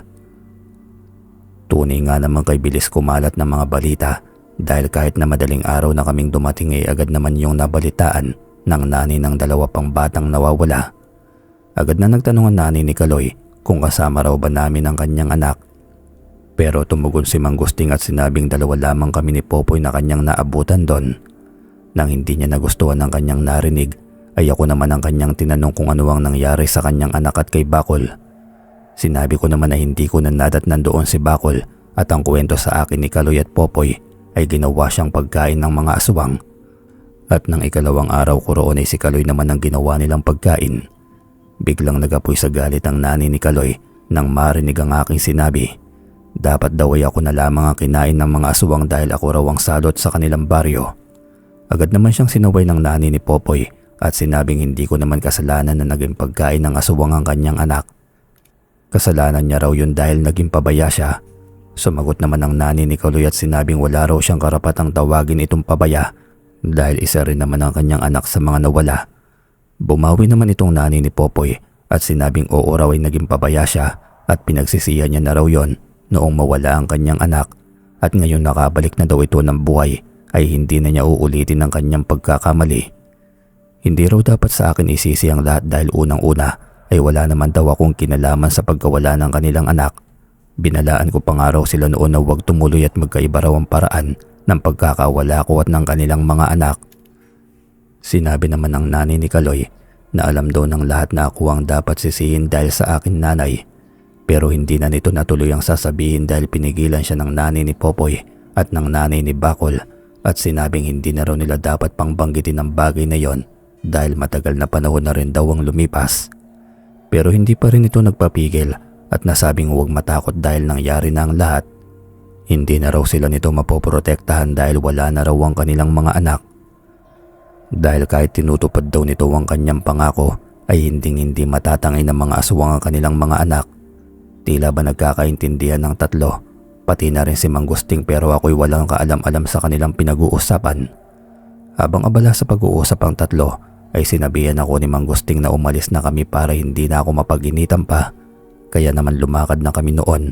Tunay nga naman kay bilis kumalat ng mga balita dahil kahit na madaling araw na kaming dumating ay agad naman yung nabalitaan ng nanay ng dalawa pang batang nawawala. Agad na nagtanong ang nanay ni Kaloy kung kasama raw ba namin ang kanyang anak. Pero tumugon si Mang Gusting at sinabing dalawa lamang kami ni Popoy na kanyang naabutan doon. Nang hindi niya nagustuhan ang kanyang narinig ay ako naman ang kanyang tinanong kung ano ang nangyari sa kanyang anak at kay Bakol. Sinabi ko naman na hindi ko nanadat nandoon si Bakol at ang kwento sa akin ni Kaloy at Popoy ay ginawa siyang pagkain ng mga aswang. At nang ikalawang araw ko roon ay si Kaloy naman ang ginawa nilang pagkain. Biglang nagapoy sa galit ang nanay ni Kaloy nang marinig ang aking sinabi. Dapat daw ay ako na lamang ang kinain ng mga aswang dahil ako raw ang salot sa kanilang baryo. Agad naman siyang sinaway ng nanay ni Popoy at sinabing hindi ko naman kasalanan na naging pagkain ng aswang ang kanyang anak. Kasalanan niya raw yun dahil naging pabaya siya. Sumagot naman ang nanay ni Kaloy at sinabing wala raw siyang karapatang tawagin itong pabaya dahil isa rin naman ang kanyang anak sa mga nawala. Bumawi naman itong nanay ni Popoy at sinabing oo raw ay naging pabaya siya at pinagsisihan niya na raw yon noong mawala ang kanyang anak at ngayon nakabalik na daw ito ng buhay ay hindi na niya uulitin ang kanyang pagkakamali. Hindi raw dapat sa akin isisi ang lahat dahil unang-una ay wala naman daw akong kinalaman sa pagkawala ng kanilang anak. Binalaan ko pa nga raw sila noon na huwag tumuloy at magkaiba raw ang paraan ng pagkakawala ko at ng kanilang mga anak. Sinabi naman ng nanay ni Kaloy na alam daw ng lahat na ako ang dapat sisihin dahil sa akin nanay. Pero hindi na nito natuloy ang sasabihin dahil pinigilan siya ng nanay ni Popoy at ng nanay ni Bakol at sinabing hindi na raw nila dapat pang banggitin ang bagay na yon dahil matagal na panahon na rin daw ang lumipas. Pero hindi pa rin ito nagpapigil at nasabing huwag matakot dahil nangyari na ang lahat. Hindi na raw sila nito mapoprotektahan dahil wala na raw ang kanilang mga anak. Dahil kahit tinutupad daw nito ang kanyang pangako ay hindi matatangay ng mga aswang ang kanilang mga anak. Tila ba nagkakaintindihan ng tatlo, pati na rin si Mang Gusting pero ako'y walang kaalam-alam sa kanilang pinag-uusapan. Habang abala sa pag-uusap ang tatlo, ay sinabihan ako ni Mang Gusting na umalis na kami para hindi na ako mapag-initan pa. Kaya naman lumakad na kami noon,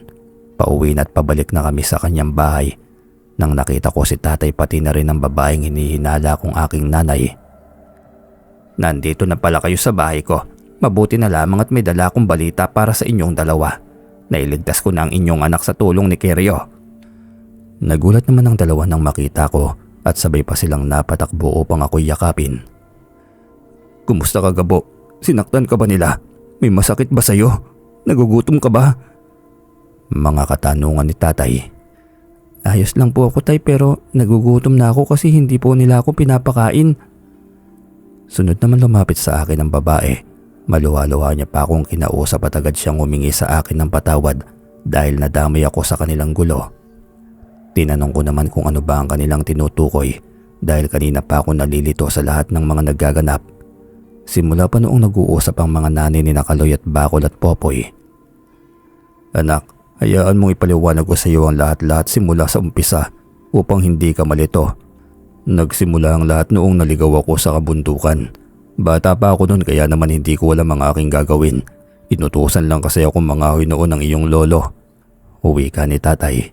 pauwi na at pabalik na kami sa kanyang bahay. Nang nakita ko si tatay pati na rin ang babaeng hinihinala kong aking nanay. Nandito na pala kayo sa bahay ko. Mabuti na lamang at may dala akong balita para sa inyong dalawa. Nailigtas ko na ang inyong anak sa tulong ni Kiryo. Nagulat naman ang dalawa nang makita ko at sabay pa silang napatakbo upang ako'y yakapin. Kumusta ka, Gabo? Sinaktan ka ba nila? May masakit ba sa'yo? Nagugutom ka ba? Mga katanungan ni tatay. Ayos lang po ako, tay, pero nagugutom na ako kasi hindi po nila ako pinapakain. Sunod naman lumapit sa akin ang babae. Maluha-luha niya pa akong kinausap at agad siyang humingi sa akin ng patawad dahil nadamay ako sa kanilang gulo. Tinanong ko naman kung ano ba ang kanilang tinutukoy dahil kanina pa ako nalilito sa lahat ng mga nagaganap. Simula pa noong nag-uusap ang mga nanay ni Kaloy at Bakol at Popoy. Anak, hayaan mong ipaliwanag ko sa iyo ang lahat-lahat simula sa umpisa upang hindi ka malito. Nagsimula ang lahat noong naligaw ako sa kabundukan. Bata pa ako noon kaya naman hindi ko alam ang aking gagawin. Inutusan lang kasi ako mangahoy noon ng iyong lolo. Uwi ka ni tatay.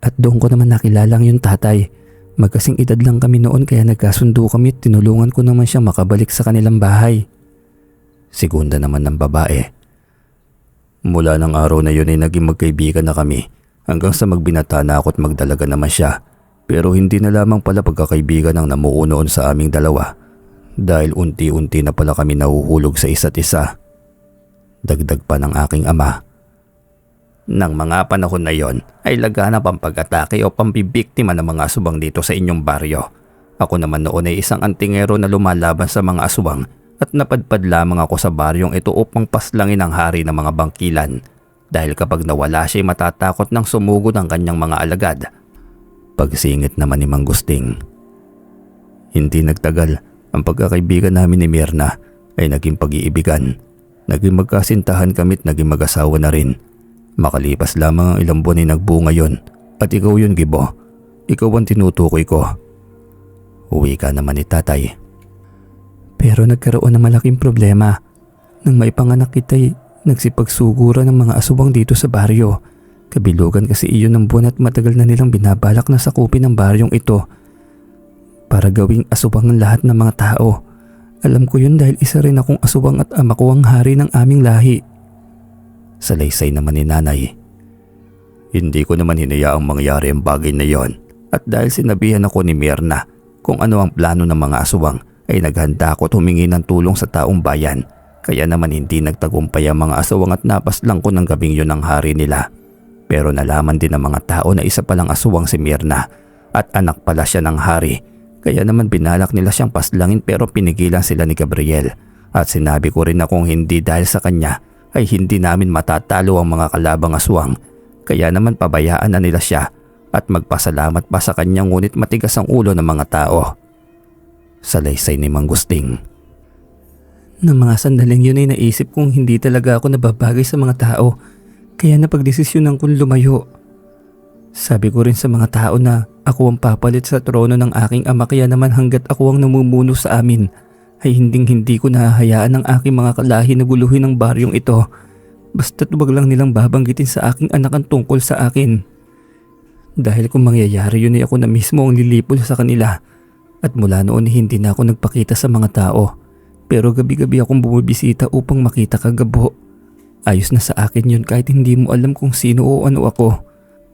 At doon ko naman nakilalang yung tatay. Magkasing edad lang kami noon kaya nagkasundo kami at tinulungan ko naman siya makabalik sa kanilang bahay. Segunda naman ng babae. Mula ng araw na yun ay naging magkaibigan na kami hanggang sa magbinata na ako at magdalaga naman siya. Pero hindi na lamang pala pagkakaibigan ang namuo noon sa aming dalawa. Dahil unti-unti na pala kami nahuhulog sa isa't isa. Dagdag pa ng aking ama. Nang mga panahon na yon ay laganap ang pag-atake o pambibiktima ng mga aswang dito sa inyong baryo. Ako naman noon ay isang antingero na lumalaban sa mga aswang at napadpad lamang ako sa baryong ito upang paslangin ang hari ng mga bangkilan dahil kapag nawala siya ay matatakot ng sumugod ang kanyang mga alagad. Pagsingit naman ni Mang Gusting. Hindi nagtagal, ang pagkakaibigan namin ni Myrna ay naging pag-iibigan. Naging magkasintahan kami't naging mag-asawa na rin. Makalipas lamang ang ilang buwan ay nagbunga yon. At ikaw yun, Gibo. Ikaw ang tinutukoy ko. Uwi ka naman ni tatay. Pero nagkaroon ng malaking problema. Nang maipanganak kita'y nagsipagsuguran ng mga aswang dito sa baryo. Kabilugan kasi iyon ng buwan at matagal na nilang binabalak na sakupin ang baryong ito para gawing aswang ang lahat ng mga tao. Alam ko yun dahil isa rin akong aswang at ama ko ang hari ng aming lahi. Salaysay naman ni nanay. Hindi ko naman hinayaang mangyari ang bagay na yon. At dahil sinabihan ako ni Myrna kung ano ang plano ng mga aswang, ay naghanda ako at humingi ng tulong sa taong bayan. Kaya naman hindi nagtagumpay ang mga aswang at napaslang ko ng gabing yun ang hari nila. Pero nalaman din ng mga tao na isa palang aswang si Myrna at anak pala siya ng hari. Kaya naman binalak nila siyang paslangin pero pinigilan sila ni Gabriel. At sinabi ko rin na kung hindi dahil sa kanya ay hindi namin matatalo ang mga kalabang aswang. Kaya naman pabayaan na nila siya at magpasalamat pa sa kanya ngunit matigas ang ulo ng mga tao. Salaysay ni Mang Gusting. Nang mga sandaling yun ay naisip kong hindi talaga ako nababagay sa mga tao. Kaya napagdesisyonan kong lumayo. Sabi ko rin sa mga tao na ako ang papalit sa trono ng aking ama kaya naman hanggat ako ang namumuno sa amin ay hindi ko nahahayaan ang aking mga kalahi na guluhin ng baryong ito. Basta't wag lang nilang babanggitin sa aking anak ang tungkol sa akin. Dahil kung mangyayari yun ay ako na mismo ang lilipol sa kanila. At mula noon hindi na ako nagpakita sa mga tao. Pero gabi-gabi akong bumibisita upang makita ka, Gabo. Ayos na sa akin yun kahit hindi mo alam kung sino o ano ako.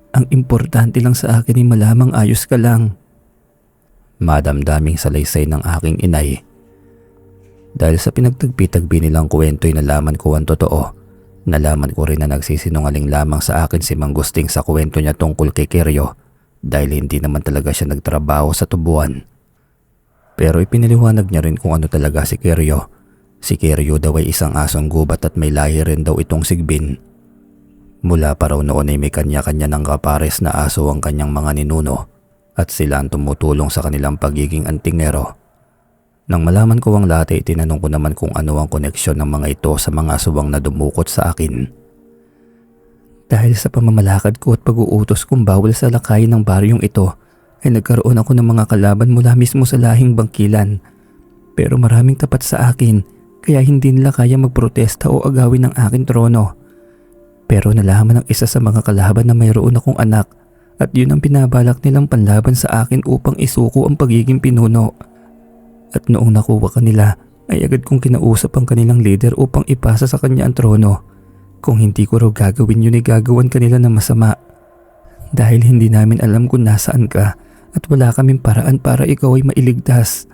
Ang importante lang sa akin ay malamang ayos ka lang. Madamdaming salaysay ng aking inay. Dahil sa pinagtagpi-tagpi nilang kwento ay nalaman ko ang totoo. Nalaman ko rin na nagsisinungaling lamang sa akin si Mang Gusting sa kwento niya tungkol kay Keryo dahil hindi naman talaga siya nagtrabaho sa tubuan. Pero ipinaliwanag niya rin kung ano talaga si Keryo. Si Keryo daw ay isang asong gubat at may lahi rin daw itong sigbin. Mula pa raw noon ay may kanya-kanya ng kapares na aso ang kanyang mga ninuno at sila ang tumutulong sa kanilang pagiging antingero. Nang malaman ko ang lahat ay tinanong ko naman kung ano ang koneksyon ng mga ito sa mga aswang na dumukot sa akin. Dahil sa pamamalakad ko at pag-uutos kong bawal sa lakayin ng baryong ito ay nagkaroon ako ng mga kalaban mula mismo sa lahing bangkilan. Pero maraming tapat sa akin kaya hindi nila kaya magprotesta o agawin ang aking trono. Pero nalaman ng isa sa mga kalaban na mayroon akong anak at yun ang pinabalak nilang panlaban sa akin upang isuko ang pagiging pinuno. At noong nakuha kanila ay agad kong kinausap ang kanilang leader upang ipasa sa kanya ang trono. Kung hindi ko raw gagawin yun ay gagawan kanila ng masama. Dahil hindi namin alam kung nasaan ka at wala kaming paraan para ikaw ay mailigtas.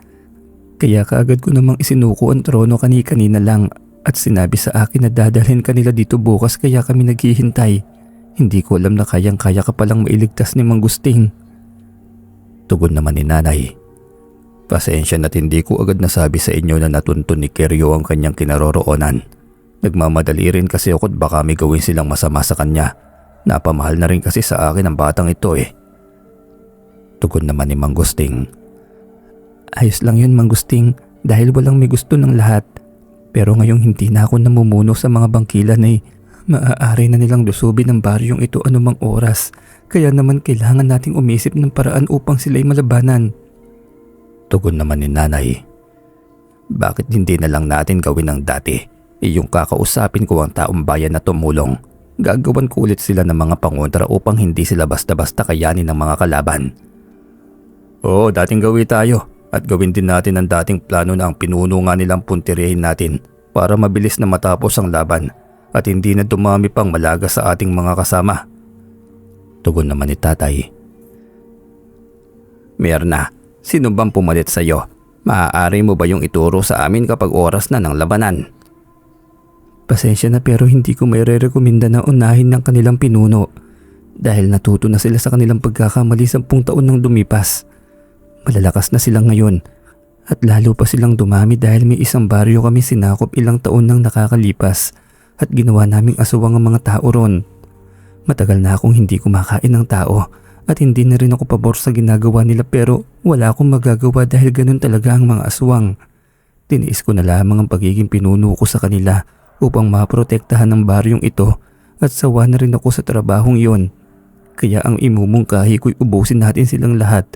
Kaya kaagad ko namang isinuko ang trono kanina lang at sinabi sa akin na dadalhin kanila dito bukas kaya kami naghihintay. Hindi ko alam na kayang-kaya ka palang mailigtas ni Mang Gusting. Tugon naman ni nanay. Pasensya na't hindi ko agad nasabi sa inyo na natuntun ni Keryo ang kanyang kinaroroonan. Nagmamadali rin kasi ako't baka may gawin silang masama sa kanya. Napamahal na rin kasi sa akin ang batang ito eh. Tugon naman ni Mang Gusting. Ayos lang yun, Mang Gusting, dahil walang may gusto ng lahat. Pero ngayong hindi na ako namumuno sa mga bangkilan ay maaari na nilang lusubin ang baryong ito anumang oras. Kaya naman kailangan nating umisip ng paraan upang sila'y malabanan. Tugon naman ni nanay. Bakit hindi na lang natin gawin ang dati? Yung kakausapin ko ang taong bayan na tumulong. Gagawan ko ulit sila ng mga pangontra upang hindi sila basta-basta kayanin ng mga kalaban. Oo, dating gawin tayo. At gawin din natin ang dating plano na ang pinuno nga nilang punterihin natin para mabilis na matapos ang laban at hindi na dumami pang malaga sa ating mga kasama. Tugon naman ni tatay. Myrna, sino bang pumalit sa iyo? Maaari mo ba yung ituro sa amin kapag oras na ng labanan? Pasensya na pero hindi ko may re-recommenda na unahin ng kanilang pinuno dahil natuto na sila sa kanilang pagkakamali 10 taon nang dumipas. Malalakas na sila ngayon At lalo pa silang dumami dahil may isang baryo kami sinakop ilang taon nang nakakalipas at ginawa naming aswang ang mga tao ron. Matagal na akong hindi kumakain ng tao at hindi na rin ako pabor sa ginagawa nila pero wala akong magagawa dahil ganun talaga ang mga aswang. Tiniis ko na lamang ang pagiging pinuno ko sa kanila upang maprotektahan ng baryong ito at sawa na rin ako sa trabahong yon. Kaya ang imumungkahi ko'y ubusin natin silang lahat.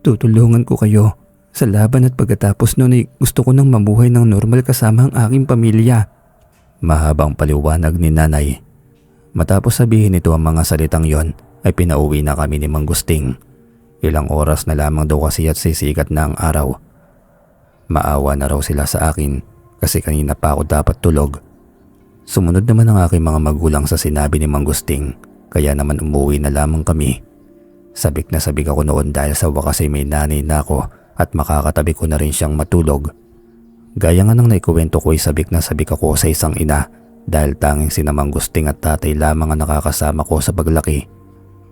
Tutulungan ko kayo sa laban at pagkatapos nun ay gusto ko nang mamuhay ng normal kasama ang aking pamilya. Mahabang paliwanag ni nanay. Matapos sabihin ito ang mga salitang yon ay pinauwi na kami ni Mang Gusting. Ilang oras na lamang daw kasi at sisikat na ang araw. Maawa na raw sila sa akin kasi kanina pa ako dapat tulog. Sumunod naman ang aking mga magulang sa sinabi ni Mang Gusting kaya naman umuwi na lamang kami. Sabik na sabik ako noon dahil sa wakas ay may nanay na ako at makakatabi ko na rin siyang matulog. Gaya nga ng naikuwento ko ay sabik na sabik ako sa isang ina dahil tanging sina Mang Gusting at tatay lamang ang nakakasama ko sa paglaki.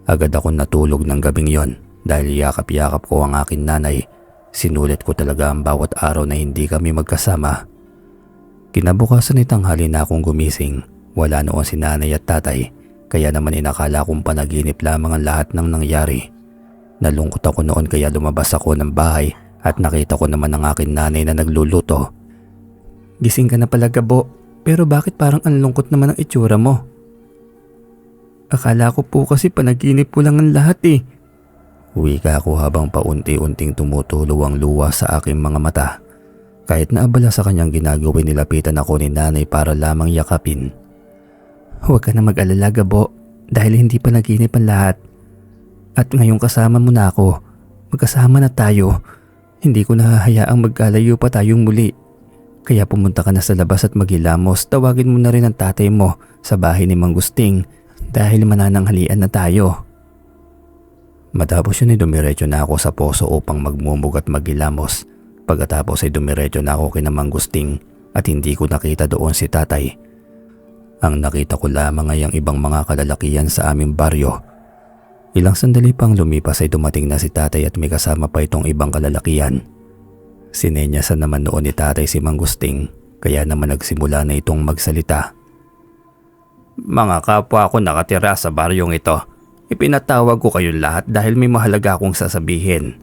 Agad ako natulog ng gabing yon dahil yakap-yakap ko ang aking nanay. Sinulit ko talaga ang bawat araw na hindi kami magkasama. Kinabukasan ay tanghali na akong gumising. Wala noon si nanay at tatay kaya naman inakala kong panaginip lamang ang lahat ng nangyari. Nalungkot ako noon kaya lumabas ako ng bahay at nakita ko naman ang aking nanay na nagluluto. Gising ka na pala, Gabo, pero bakit parang ang lungkot naman ang itsura mo? Akala ko po kasi panaginip ko lang ang lahat eh. Wika ako habang paunti-unting tumutulo ang luha sa aking mga mata. Kahit naabala sa kanyang ginagawin, nilapitan ako ni nanay para lamang yakapin. Huwag ka na mag-alala, Gabo, dahil hindi panaginip ang lahat. At ngayong kasama mo na ako, magkasama na tayo. Hindi ko nahahayaang magkalayo pa tayong muli. Kaya pumunta ka na sa labas at maghilamos. Tawagin mo na rin ang tatay mo sa bahay ni Mang Gusting dahil manananghalian na tayo. Matapos yun ay dumiretso na ako sa poso upang magmumug at maghilamos. Pagkatapos ay dumiretso na ako kina Mang Gusting at hindi ko nakita doon si tatay. Ang nakita ko lamang ay ang ibang mga kalalakihan sa aming baryo. Ilang sandali pang lumipas ay dumating na si tatay at may kasama pa itong ibang kalalakihan. Sinenyasan naman noon ni tatay si Mang Gusting kaya naman nagsimula na itong magsalita. Mga kapwa ko nakatira sa baryong ito. Ipinatawag ko kayong lahat dahil may mahalaga akong sasabihin.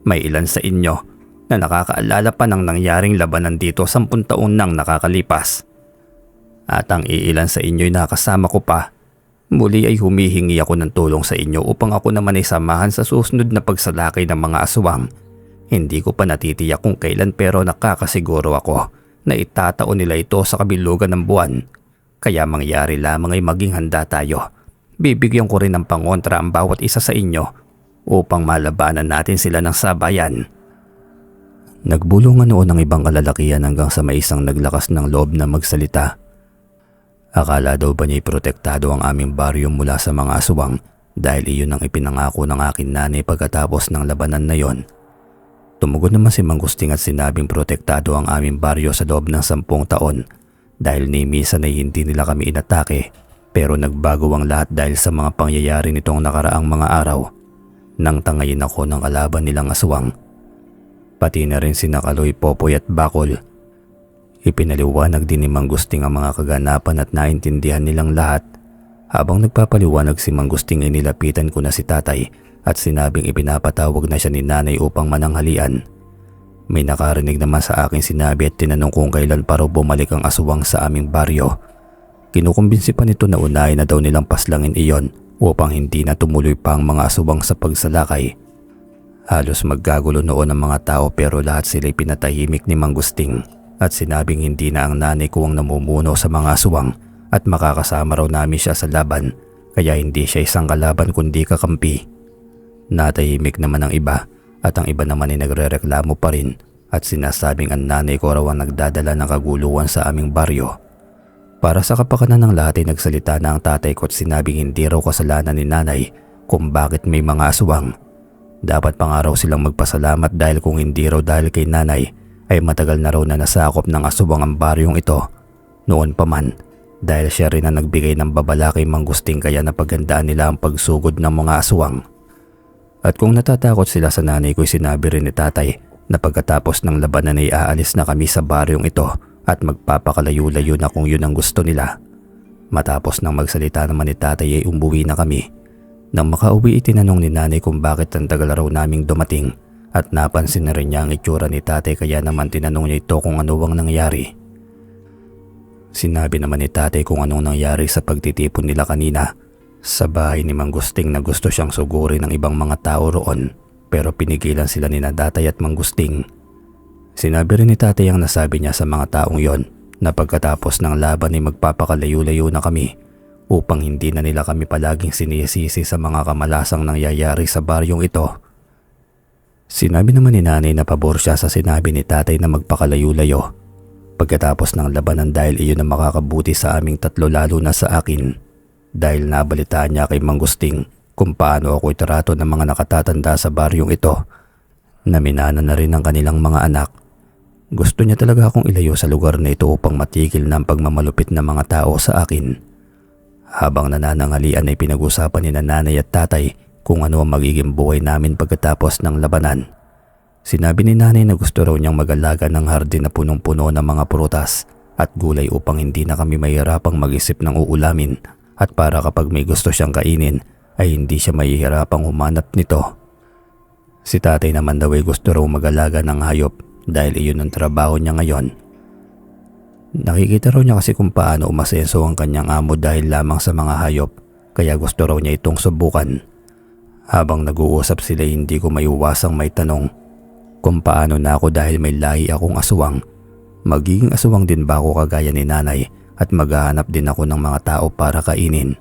May ilan sa inyo na nakakaalala pa ng nangyaring labanan dito 10 taon nang nakakalipas. At ang iilan sa inyo'y nakasama ko pa. Muli ay humihingi ako ng tulong sa inyo upang ako naman ay samahan sa susunod na pagsalakay ng mga aswang. Hindi ko pa natitiyak kung kailan pero nakakasiguro ako na itataon nila ito sa kabilugan ng buwan. Kaya mangyari lamang ay maging handa tayo. Bibigyan ko rin ng pangontra ang bawat isa sa inyo upang malabanan natin sila ng sabayan. Nagbulungan noon ang ibang kalalakihan hanggang sa may isang naglakas ng loob na magsalita. Akala daw ba niya'y protektado ang aming baryo mula sa mga aswang dahil iyon ang ipinangako ng aking nanay pagkatapos ng labanan na yon. Tumugon naman si Mang Gusting at sinabing protektado ang aming baryo sa loob ng 10 taon dahil ni minsan ay hindi nila kami inatake pero nagbago ang lahat dahil sa mga pangyayari nitong nakaraang mga araw nang tangayin ako ng kalaban nilang aswang. Pati na rin sina Kaloy, Popoy at Bakol. Ipinaliwanag din ni Mang Gusting ang mga kaganapan at naintindihan nilang lahat. Habang nagpapaliwanag si Mang Gusting ay nilapitan ko na si tatay at sinabing ipinapatawag na siya ni nanay upang mananghalian. May nakarinig naman sa akin sinabi at tinanong kung kailan pa raw bumalik ang aswang sa aming baryo. Kinukumbinsi pa nito na unahin na daw nilang paslangin iyon upang hindi na tumuloy pa ang mga aswang sa pagsalakay. Halos magkagulo noon ang mga tao pero lahat sila'y pinatahimik ni Mang Gusting. At sinabing hindi na ang nanay ko ang namumuno sa mga aswang at makakasama raw namin siya sa laban kaya hindi siya isang kalaban kundi kakampi. Natahimik naman ang iba at ang iba naman ay nagrereklamo pa rin at sinasabing ang nanay ko raw ang nagdadala ng kaguluhan sa aming baryo. Para sa kapakanan ng lahat ay nagsalita na ang tatay ko at sinabing hindi raw kasalanan ni nanay kung bakit may mga aswang. Dapat pa nga raw silang magpasalamat dahil kung hindi raw dahil kay nanay ay matagal na raw na nasakop ng aswang ang baryong ito. Noon pa man, dahil siya rin ang nagbigay ng babala kay Mang Gusting kaya napagandaan nila ang pagsugod ng mga aswang. At kung natatakot sila sa nanay ko'y sinabi rin ni tatay na pagkatapos ng labanan ay aalis na kami sa baryong ito at magpapakalayo-layo na kung yun ang gusto nila. Matapos nang magsalita naman ni tatay ay umuwi na kami. Nang makauwi itinanong ni nanay kung bakit ang tagal raw naming dumating at napansin na rin niya ang itsura ni tatay kaya naman tinanong niya ito kung ano ang nangyari. Sinabi naman ni tatay kung anong nangyari sa pagtitipon nila kanina sa bahay ni Mang Gusting na gusto siyang sugurin ng ibang mga tao roon pero pinigilan sila ni Tatay at Mang Gusting. Sinabi rin ni tatay ang nasabi niya sa mga taong yon na pagkatapos ng laban ay magpapakalayo-layo na kami upang hindi na nila kami palaging sinisisi sa mga kamalasang nangyayari sa baryong ito. Sinabi naman ni nanay na pabor siya sa sinabi ni tatay na magpakalayo-layo pagkatapos ng labanan dahil iyon ang makakabuti sa aming tatlo lalo na sa akin dahil nabalitaan niya kay Mang Gusting kung paano ako itarato ng mga nakatatanda sa baryong ito na minana na rin ng kanilang mga anak. Gusto niya talaga akong ilayo sa lugar na ito upang matigil na ang pagmamalupit ng mga tao sa akin. Habang nananangalian ay pinag-usapan ni nanay at tatay kung ano ang magiging buhay namin pagkatapos ng labanan. Sinabi ni nanay na gusto raw niyang mag-alaga ng hardin na punong-puno ng mga prutas at gulay upang hindi na kami mahihirapang mag-isip ng uulamin at para kapag may gusto siyang kainin ay hindi siya mahihirapang humanap nito. Si tatay naman daw ay gusto raw mag-alaga ng hayop dahil iyon ang trabaho niya ngayon. Nakikita raw niya kasi kung paano umasenso ang kanyang amo dahil lamang sa mga hayop kaya gusto raw niya itong subukan. Habang nag-uusap sila hindi ko maiwasang may tanong kung paano na ako dahil may lahi akong aswang. Magiging aswang din ba ako kagaya ni nanay at maghahanap din ako ng mga tao para kainin?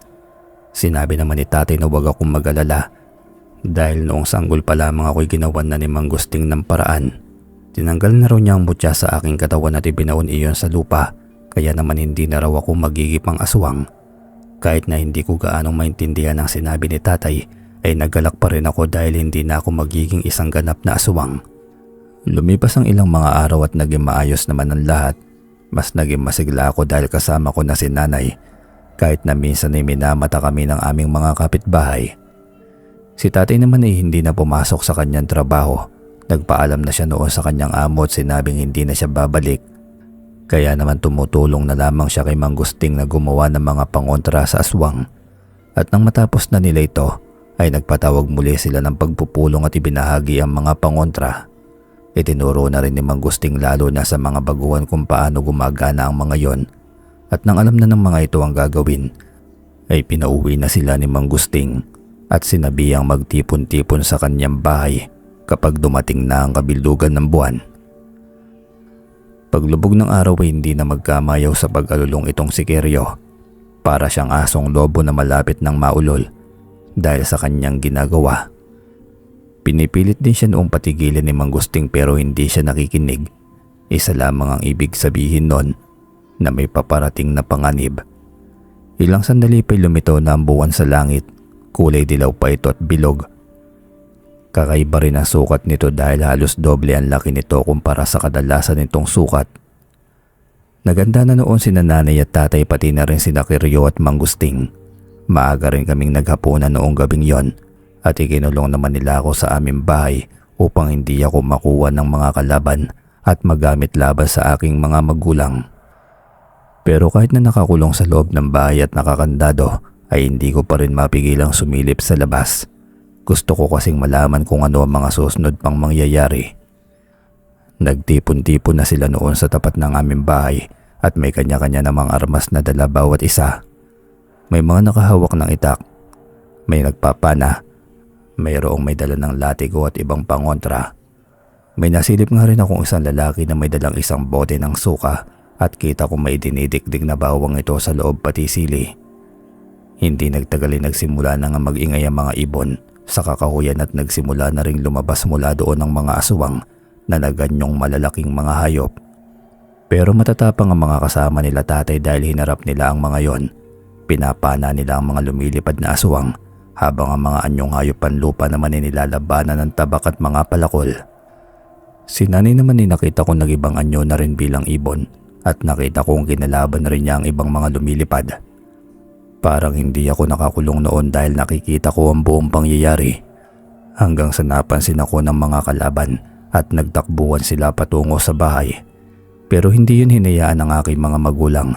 Sinabi naman ni tatay na huwag akong mag-alala dahil noong sanggol pa lamang ako'y ginawan na ni Mang Gusting ng paraan. Tinanggal na raw niya ang mutya sa aking katawan at ibinaon iyon sa lupa kaya naman hindi na raw ako magigipang aswang. Kahit na hindi ko gaanong maintindihan ang sinabi ni tatay ay naggalak pa rin ako dahil hindi na ako magiging isang ganap na aswang. Lumipas ang ilang mga araw at naging maayos naman ang lahat. Mas naging masigla ako dahil kasama ko na si nanay kahit na minsan ay minamata kami ng aming mga kapitbahay. Si tatay naman ay hindi na pumasok sa kanyang trabaho. Nagpaalam na siya noon sa kanyang amo at sinabing hindi na siya babalik. Kaya naman tumutulong na lamang siya kay Mang Gusting na gumawa ng mga pangontra sa aswang. At nang matapos na nila ito ay nagpatawag muli sila ng pagpupulong at ibinahagi ang mga pangontra. Itinuro na rin ni Mang Gusting lalo na sa mga baguhan kung paano gumagana ang mga yon. At nang alam na ng mga ito ang gagawin, ay pinauwi na sila ni Mang Gusting at sinabihang magtipon-tipon sa kanyang bahay kapag dumating na ang kabilugan ng buwan. Paglubog ng araw ay hindi na magkamayaw sa pag-alulong itong si Kiryo. Para siyang asong lobo na malapit ng maulol dahil sa kanyang ginagawa. Pinipilit din siya noong patigilin ni Mang Gusting pero hindi siya nakikinig. Isa lamang ang ibig sabihin nun na may paparating na panganib. Ilang sandali pa'y lumitaw na ang buwan sa langit. Kulay dilaw pa ito at bilog. Kakaiba rin ang sukat nito dahil halos doble ang laki nito kumpara sa kadalasan nitong sukat. Naganda na noon sina nanay at tatay pati na rin sina Kiryo at Mang Gusting. Maaga rin kaming naghapunan noong gabing yon at ikinulong naman nila ako sa aming bahay upang hindi ako makuha ng mga kalaban at magamit laban sa aking mga magulang. Pero kahit na nakakulong sa loob ng bahay at nakakandado ay hindi ko pa rin mapigilang sumilip sa labas. Gusto ko kasing malaman kung ano ang mga susunod pang mangyayari. Nagtipon-tipon na sila noon sa tapat ng aming bahay at may kanya-kanya namang armas na dala bawat isa. May mga nakahawak ng itak, may nagpapana, mayroong may dala ng latigo at ibang pangontra. May nasilip nga rin akong isang lalaki na may dalang isang bote ng suka at kita ko may dinidikdik na bawang ito sa loob pati sili. Hindi nagtagal ay nagsimula na nga mag-ingay ang mga ibon sa kakahuyan at nagsimula na ring lumabas mula doon ang mga aswang na naganyong malalaking mga hayop. Pero matatapang ang mga kasama nila tatay dahil hinarap nila ang mga yon. Pinapana nila ang mga lumilipad na aswang habang ang mga anyong hayop panlupa naman ay nilalabanan ng tabak at mga palakol. Si nanay naman ay nakita ko nag-ibang anyo na rin bilang ibon at nakita kong kinalaban rin niya ang ibang mga lumilipad. Parang hindi ako nakakulong noon dahil nakikita ko ang buong pangyayari hanggang sa napansin ako ng mga kalaban at nagtakbuhan sila patungo sa bahay. Pero hindi yun hinayaan ng aking mga magulang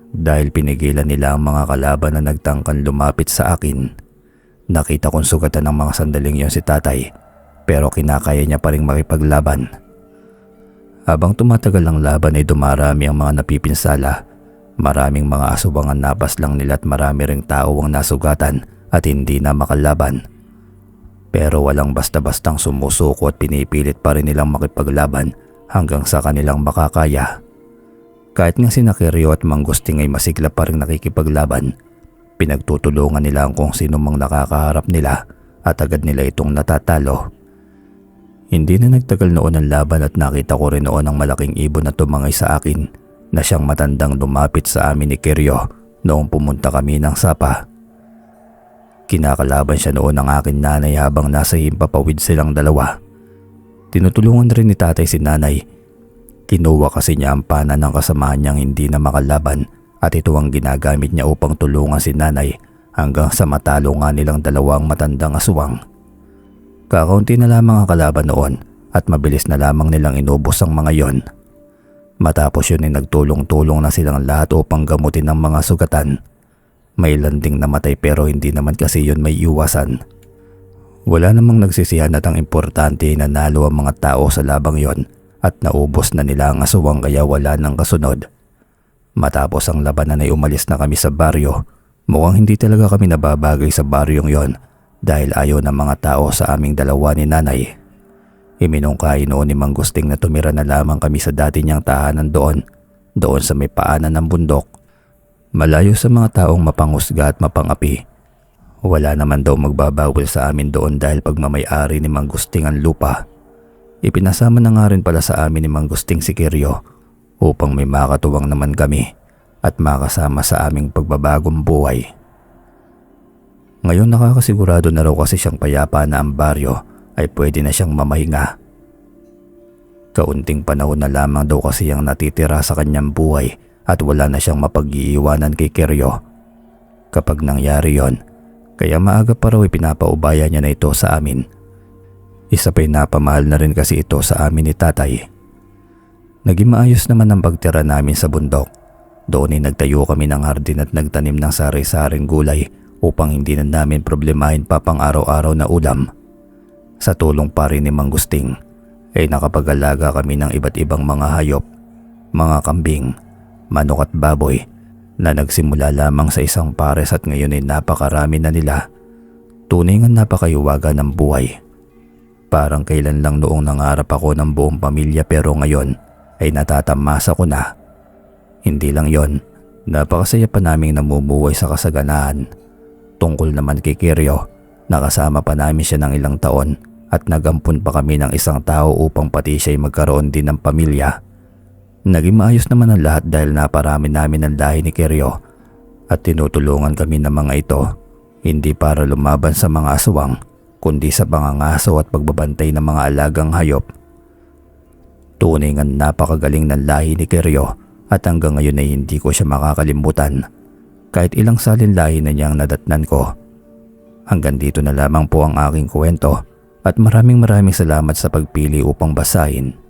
dahil pinigilan nila ang mga kalaban na nagtangkan lumapit sa akin. Nakita kong sugatan ng mga sandaling yon si tatay pero kinakaya niya pa ring makipaglaban. Habang tumatagal ang laban ay dumarami ang mga napipinsala. Maraming mga aswang ang napaslang nila at marami ring tao ang nasugatan at hindi na makalaban. Pero walang basta-bastang sumusuko at pinipilit pa rin nilang makipaglaban hanggang sa kanilang makakaya. Kahit nga sina Kiryo at Manggusting ay masigla pa rin nakikipaglaban, pinagtutulungan nila ang kung sino mang nakakaharap nila at agad nila itong natatalo. Hindi na nagtagal noon ang laban at nakita ko rin noon ang malaking ibon na tumangay sa akin na siyang matandang lumapit sa amin ni Kiryo noong pumunta kami ng Sapa. Kinakalaban siya noon ng akin nanay habang nasa himpapawid silang dalawa. Tinutulungan rin ni tatay si nanay. Kinuha kasi niya ang pana ng kasamahan niyang hindi na makalaban at ito ang ginagamit niya upang tulungan si nanay hanggang sa matalo nga nilang dalawang matandang aswang. Kakaunti na lamang ang kalaban noon at mabilis na lamang nilang inubos ang mga yon. Matapos yun ay nagtulong-tulong na silang lahat upang gamutin ang mga sugatan. May landing namatay pero hindi naman kasi yun may iwasan. Wala namang nagsisihan at ang importante ay nanalo ang mga tao sa labang yon at naubos na nila ang aswang kaya wala nang kasunod. Matapos ang labanan ay umalis na kami sa baryo. Mukhang hindi talaga kami nababagay sa baryong yon dahil ayaw ng mga tao sa aming dalawa ni nanay. Iminungkahi noon ni Manggusting na tumira na lamang kami sa dati niyang tahanan doon sa may paanan ng bundok. Malayo sa mga taong mapanghusga at mapangapi. Wala naman daw magbabawal sa amin doon dahil pagmamay-ari ni Manggusting ang lupa. Ipinasama na nga rin pala sa amin ni Manggusting si Kiryo upang may makatuwang naman kami at makasama sa aming pagbabagong buhay. Ngayon nakakasigurado na raw kasi siyang payapa na ang baryo ay pwede na siyang mamahinga. Kaunting panahon na lamang daw kasi ang natitira sa kanyang buhay at wala na siyang mapag-iiwanan kay Kiryo. Kapag nangyari yon, kaya maaga pa raw ipinapaubaya niya na ito sa amin. Isa pa'y napamahal na rin kasi ito sa amin ni tatay. Naging maayos naman ang pagtira namin sa bundok. Doon ay nagtayo kami ng hardin at nagtanim ng sari-saring gulay upang hindi na namin problemahin pa pang araw-araw na ulam. Sa tulong pa rin ni Manggusting ay nakapag-alaga kami ng iba't ibang mga hayop, mga kambing, manok at baboy na nagsimula lamang sa isang pares at ngayon ay napakarami na nila. Tunay nga napakayuwaga ng buhay. Parang kailan lang noong nangarap ako ng buong pamilya pero ngayon ay natatamasa ko na. Hindi lang yon, napakasaya pa naming namumuhay sa kasaganaan. Tungkol naman kay Kiryo, nakasama pa namin siya ng ilang taon at nagampun pa kami ng isang tao upang pati siya ay magkaroon din ng pamilya. Naging maayos naman ang lahat dahil naparami namin ang lahi ni Kiryo at tinutulungan kami ng mga ito hindi para lumaban sa mga aswang kundi sa pangangaso at pagbabantay ng mga alagang hayop. Tunay nga napakagaling ng lahi ni Kiryo at hanggang ngayon ay hindi ko siya makakalimutan. Kahit ilang salin lahi na niyang nadatnan ko. Hanggang dito na lamang po ang aking kwento at maraming salamat sa pagpili upang basahin